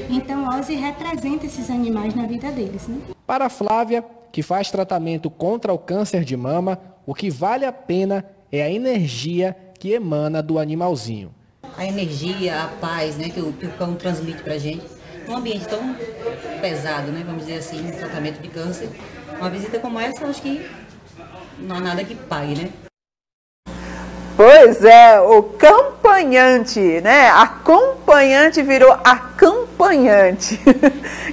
então Ozzy representa esses animais na vida deles, né? Para a Flávia, que faz tratamento contra o câncer de mama, o que vale a pena é a energia que emana do animalzinho. A energia, a paz, né, que o cão transmite pra gente. Num ambiente tão pesado, né, vamos dizer assim, no tratamento de câncer. Uma visita como essa, eu acho que não há nada que pague, né? Pois é, o acompanhante, né? Acompanhante virou acompanhante.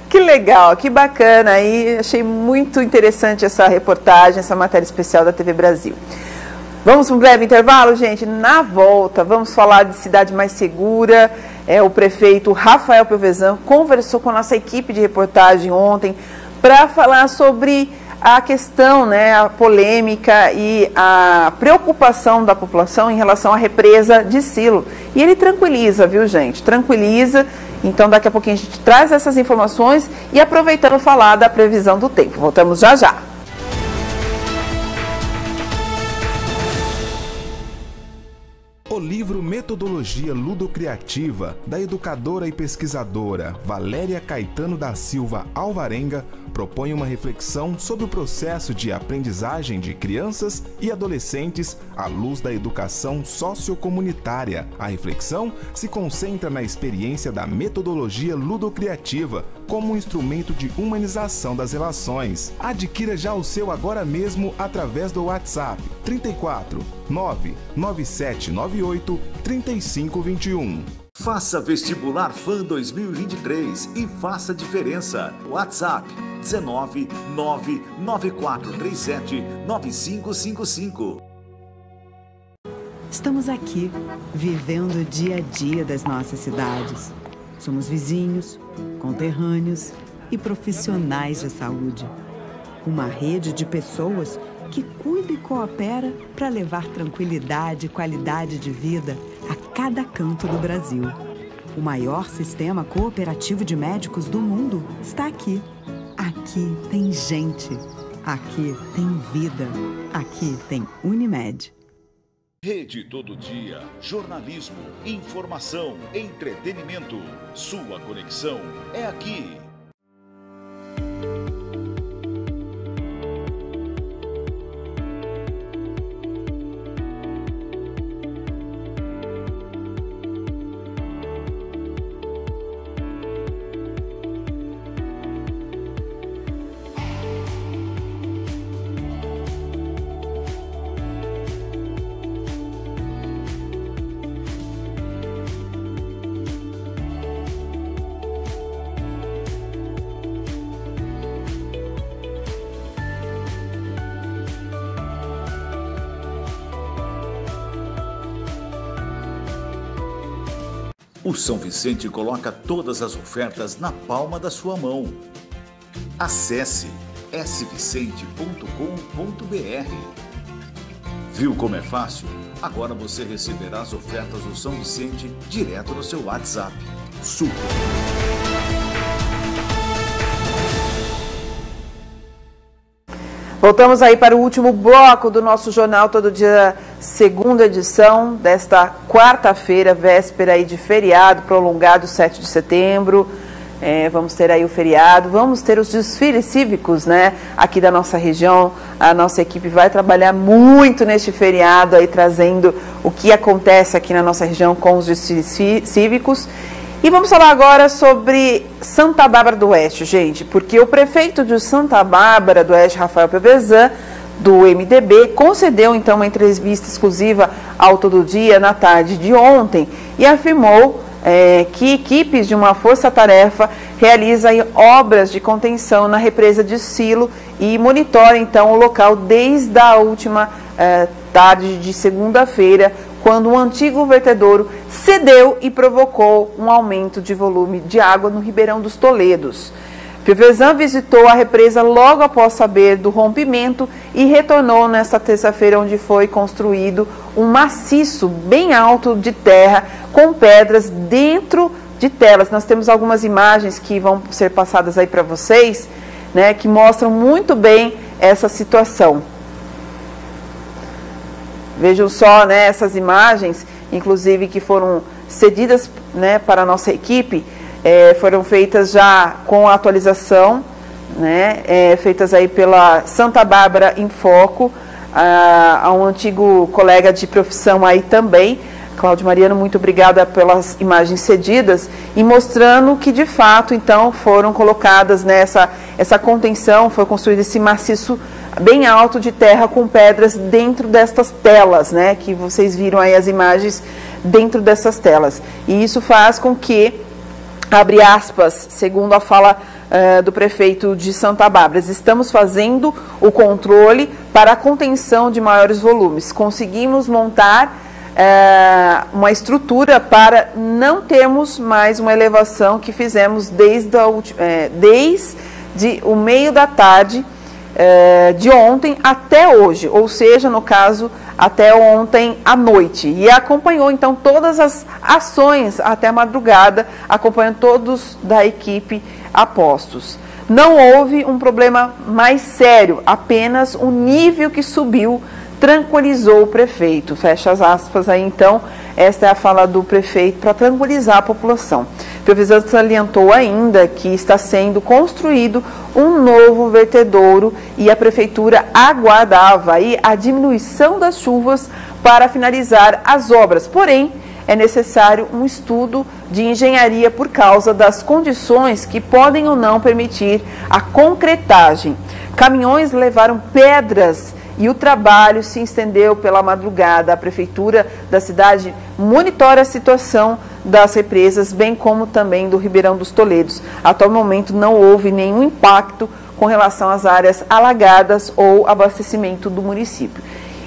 Que legal, que bacana. E achei muito interessante essa reportagem, essa matéria especial da TV Brasil. Vamos para um breve intervalo, gente? Na volta, vamos falar de cidade mais segura. O prefeito Rafael Pelvezan conversou com a nossa equipe de reportagem ontem para falar sobre a questão, né, a polêmica e a preocupação da população em relação à represa de Silo. E ele tranquiliza, viu, gente? Tranquiliza. Então, daqui a pouquinho a gente traz essas informações e aproveitando falar da previsão do tempo. Voltamos já já. O livro Metodologia Ludocriativa, da educadora e pesquisadora Valéria Caetano da Silva Alvarenga, propõe uma reflexão sobre o processo de aprendizagem de crianças e adolescentes à luz da educação sociocomunitária. A reflexão se concentra na experiência da metodologia ludocriativa como um instrumento de humanização das relações. Adquira já o seu agora mesmo através do WhatsApp 34 99798 3521. Faça Vestibular Fã 2023 e faça diferença. WhatsApp 19 99437 9555. Estamos aqui, vivendo o dia a dia das nossas cidades. Somos vizinhos, conterrâneos e profissionais de saúde. Uma rede de pessoas que cuida e coopera para levar tranquilidade e qualidade de vida a cada canto do Brasil. O maior sistema cooperativo de médicos do mundo está aqui. Aqui tem gente. Aqui tem vida. Aqui tem Unimed. Rede Todo Dia, jornalismo, informação, entretenimento. Sua conexão é aqui. O São Vicente coloca todas as ofertas na palma da sua mão. Acesse svicente.com.br. Viu como é fácil? Agora você receberá as ofertas do São Vicente direto no seu WhatsApp. Super! Voltamos aí para o último bloco do nosso Jornal Todo Dia, segunda edição desta quarta-feira, véspera aí de feriado prolongado, 7 de setembro. Vamos ter aí o feriado, vamos ter os desfiles cívicos, né? Aqui da nossa região, a nossa equipe vai trabalhar muito neste feriado aí, trazendo o que acontece aqui na nossa região com os desfiles cívicos. E vamos falar agora sobre Santa Bárbara do Oeste, gente, porque o prefeito de Santa Bárbara do Oeste, Rafael Piovesan, do MDB, concedeu então uma entrevista exclusiva ao Todo Dia na tarde de ontem e afirmou que equipes de uma força-tarefa realizam obras de contenção na represa de Silo e monitora então o local desde a última tarde de segunda-feira, quando um antigo vertedouro cedeu e provocou um aumento de volume de água no Ribeirão dos Toledos. Piovesan visitou a represa logo após saber do rompimento e retornou nesta terça-feira, onde foi construído um maciço bem alto de terra com pedras dentro de telas. Nós temos algumas imagens que vão ser passadas aí para vocês, né, que mostram muito bem essa situação. Vejam só, né, essas imagens, inclusive que foram cedidas, né, para a nossa equipe, foram feitas já com a atualização, né, feitas aí pela Santa Bárbara em Foco, a um antigo colega de profissão aí também. Cláudio Mariano, muito obrigada pelas imagens cedidas e mostrando que de fato então foram colocadas nessa contenção, foi construído esse maciço bem alto de terra com pedras dentro destas telas, né, que vocês viram aí as imagens dentro dessas telas. E isso faz com que, abre aspas, segundo a fala do prefeito de Santa Bárbara, estamos fazendo o controle para a contenção de maiores volumes. Conseguimos montar uma estrutura para não termos mais uma elevação que fizemos desde o meio da tarde de ontem até hoje, ou seja, no caso, até ontem à noite. E acompanhou, então, todas as ações até a madrugada, acompanhando todos da equipe a postos. Não houve um problema mais sério, apenas o nível que subiu tranquilizou o prefeito. Fecha as aspas aí, então, esta é a fala do prefeito para tranquilizar a população. Piovesan salientou ainda que está sendo construído um novo vertedouro e a prefeitura aguardava aí a diminuição das chuvas para finalizar as obras. Porém, é necessário um estudo de engenharia por causa das condições que podem ou não permitir a concretagem. Caminhões levaram pedras e o trabalho se estendeu pela madrugada. A prefeitura da cidade monitora a situação das represas, bem como também do Ribeirão dos Toledos. Até o momento não houve nenhum impacto com relação às áreas alagadas ou abastecimento do município.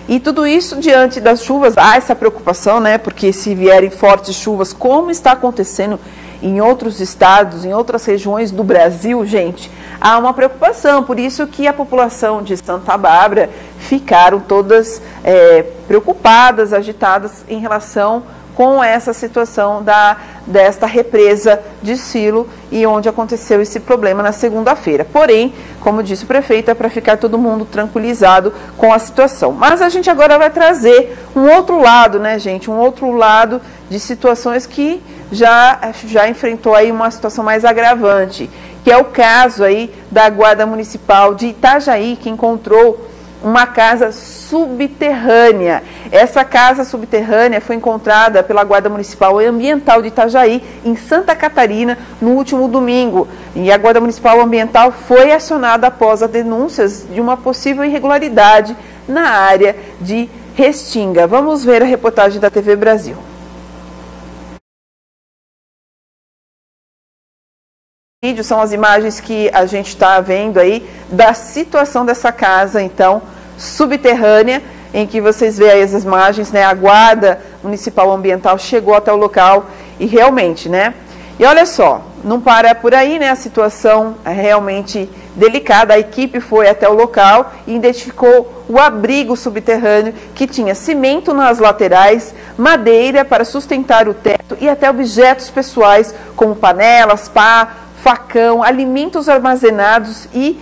E tudo isso diante das chuvas, há essa preocupação, né? Porque se vierem fortes chuvas, como está acontecendo em outros estados, em outras regiões do Brasil, gente, há uma preocupação. Por isso que a população de Santa Bárbara ficaram todas preocupadas, agitadas em relação com essa situação desta represa de Silo e onde aconteceu esse problema na segunda-feira. Porém, como disse o prefeito, é para ficar todo mundo tranquilizado com a situação. Mas a gente agora vai trazer um outro lado, né, gente? Um outro lado de situações que já enfrentou aí uma situação mais agravante, que é o caso aí da Guarda Municipal de Itajaí, que encontrou uma casa subterrânea. Essa casa subterrânea foi encontrada pela Guarda Municipal Ambiental de Itajaí, em Santa Catarina, no último domingo. E a Guarda Municipal Ambiental foi acionada após as denúncias de uma possível irregularidade na área de Restinga. Vamos ver a reportagem da TV Brasil. São as imagens que a gente está vendo aí da situação dessa casa, então, subterrânea, em que vocês veem aí as imagens, né? A Guarda Municipal Ambiental chegou até o local e realmente, né? E olha só, não para por aí, né? A situação é realmente delicada. A equipe foi até o local e identificou o abrigo subterrâneo, que tinha cimento nas laterais, madeira para sustentar o teto e até objetos pessoais, como panelas, pá, facão, alimentos armazenados e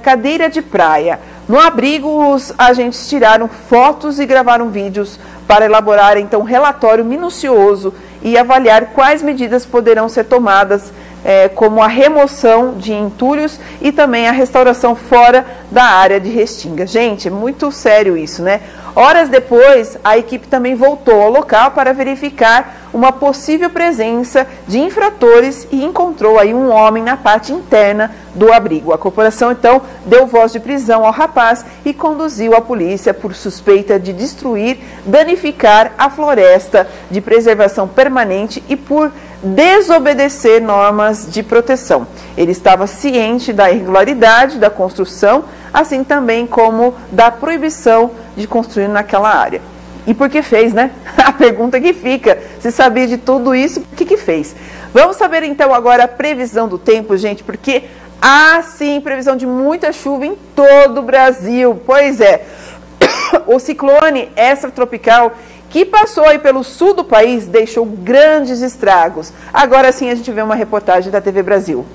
cadeira de praia. No abrigo, os agentes tiraram fotos e gravaram vídeos para elaborar, então, um relatório minucioso e avaliar quais medidas poderão ser tomadas, como a remoção de entulhos e também a restauração fora da área de Restinga. Gente, é muito sério isso, né? Horas depois, a equipe também voltou ao local para verificar uma possível presença de infratores e encontrou aí um homem na parte interna do abrigo. A corporação, então, deu voz de prisão ao rapaz e conduziu a polícia por suspeita de destruir, danificar a floresta de preservação permanente e por desobedecer normas de proteção. Ele estava ciente da irregularidade da construção, assim também como da proibição de construir naquela área. E por que fez, né? A pergunta que fica, se sabia de tudo isso, por que fez? Vamos saber então agora a previsão do tempo, gente, porque há sim previsão de muita chuva em todo o Brasil. Pois é, o ciclone extratropical que passou aí pelo sul do país deixou grandes estragos. Agora sim a gente vê uma reportagem da TV Brasil.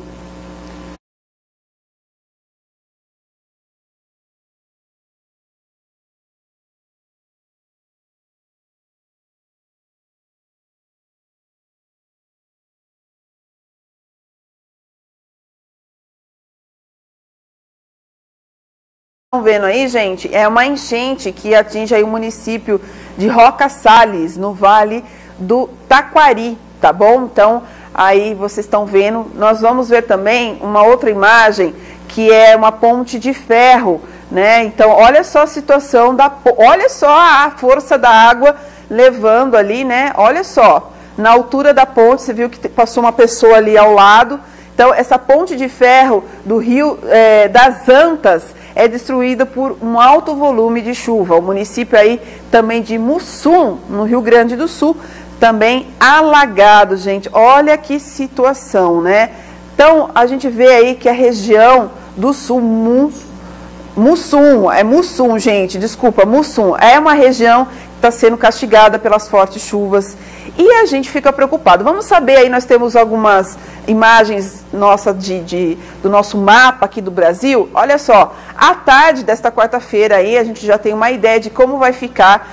Vendo aí, gente, é uma enchente que atinge aí o município de Roca Salles, no Vale do Taquari, tá bom? Então, aí vocês estão vendo. Nós vamos ver também uma outra imagem, que é uma ponte de ferro, né? Então, olha só a situação olha só a força da água levando ali, né? Olha só, na altura da ponte, você viu que passou uma pessoa ali ao lado. Então, essa ponte de ferro do Rio das Antas é destruída por um alto volume de chuva. O município aí também de Mussum, no Rio Grande do Sul, também alagado, gente. Olha que situação, né? Então, a gente vê aí que a região do sul, Mussum, gente, desculpa, Mussum, é uma região que está sendo castigada pelas fortes chuvas e a gente fica preocupado. Vamos saber aí, nós temos algumas imagens do nosso mapa aqui do Brasil. Olha só, à tarde desta quarta-feira aí, a gente já tem uma ideia de como vai ficar.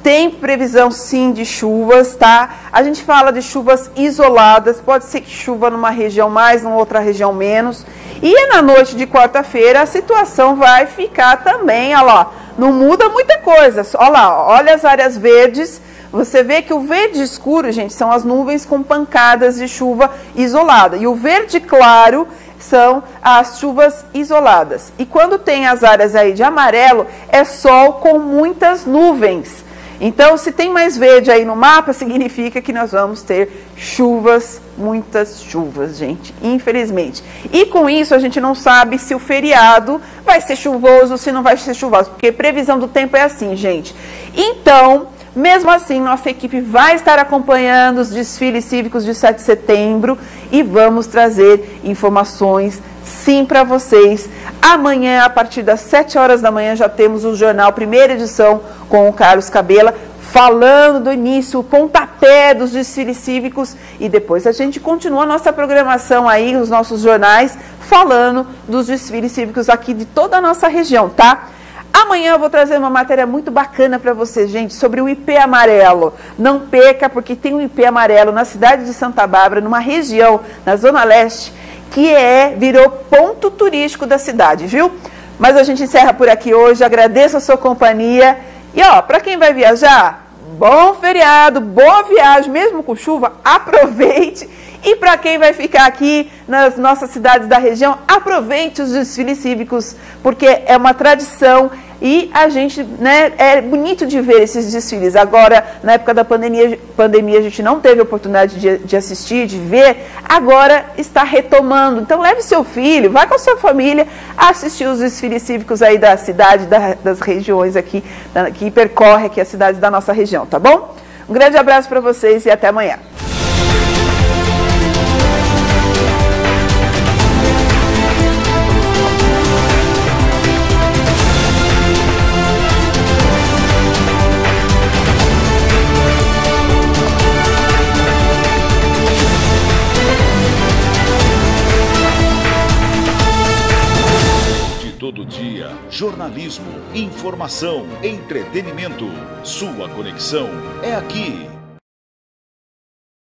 Tem previsão sim de chuvas, tá? A gente fala de chuvas isoladas, pode ser que chuva numa região mais, numa outra região menos. E na noite de quarta-feira a situação vai ficar também, olha lá, não muda muita coisa. Olha lá, olha as áreas verdes. Você vê que o verde escuro, gente, são as nuvens com pancadas de chuva isolada. E o verde claro são as chuvas isoladas. E quando tem as áreas aí de amarelo, é sol com muitas nuvens. Então, se tem mais verde aí no mapa, significa que nós vamos ter chuvas, muitas chuvas, gente, infelizmente. E com isso, a gente não sabe se o feriado vai ser chuvoso, se não vai ser chuvoso, porque previsão do tempo é assim, gente. Então, mesmo assim, nossa equipe vai estar acompanhando os desfiles cívicos de 7 de setembro e vamos trazer informações, sim, para vocês. Amanhã, a partir das 7 horas da manhã, já temos o jornal Primeira Edição com o Carlos Cabela, falando do início, o pontapé dos desfiles cívicos, e depois a gente continua a nossa programação aí, os nossos jornais, falando dos desfiles cívicos aqui de toda a nossa região, tá? Amanhã eu vou trazer uma matéria muito bacana para vocês, gente, sobre o IP amarelo. Não perca, porque tem um IP amarelo na cidade de Santa Bárbara, numa região, na Zona Leste, que virou ponto turístico da cidade, viu? Mas a gente encerra por aqui hoje, agradeço a sua companhia. E ó, para quem vai viajar, bom feriado, boa viagem, mesmo com chuva, aproveite. E para quem vai ficar aqui nas nossas cidades da região, aproveite os desfiles cívicos, porque é uma tradição e a gente, né, é bonito de ver esses desfiles. Agora, na época da pandemia a gente não teve oportunidade de assistir, de ver, agora está retomando. Então leve seu filho, vai com a sua família assistir os desfiles cívicos aí da cidade, das regiões aqui, que percorre aqui as cidades da nossa região, tá bom? Um grande abraço para vocês e até amanhã. Todo dia, jornalismo, informação, entretenimento. Sua conexão é aqui.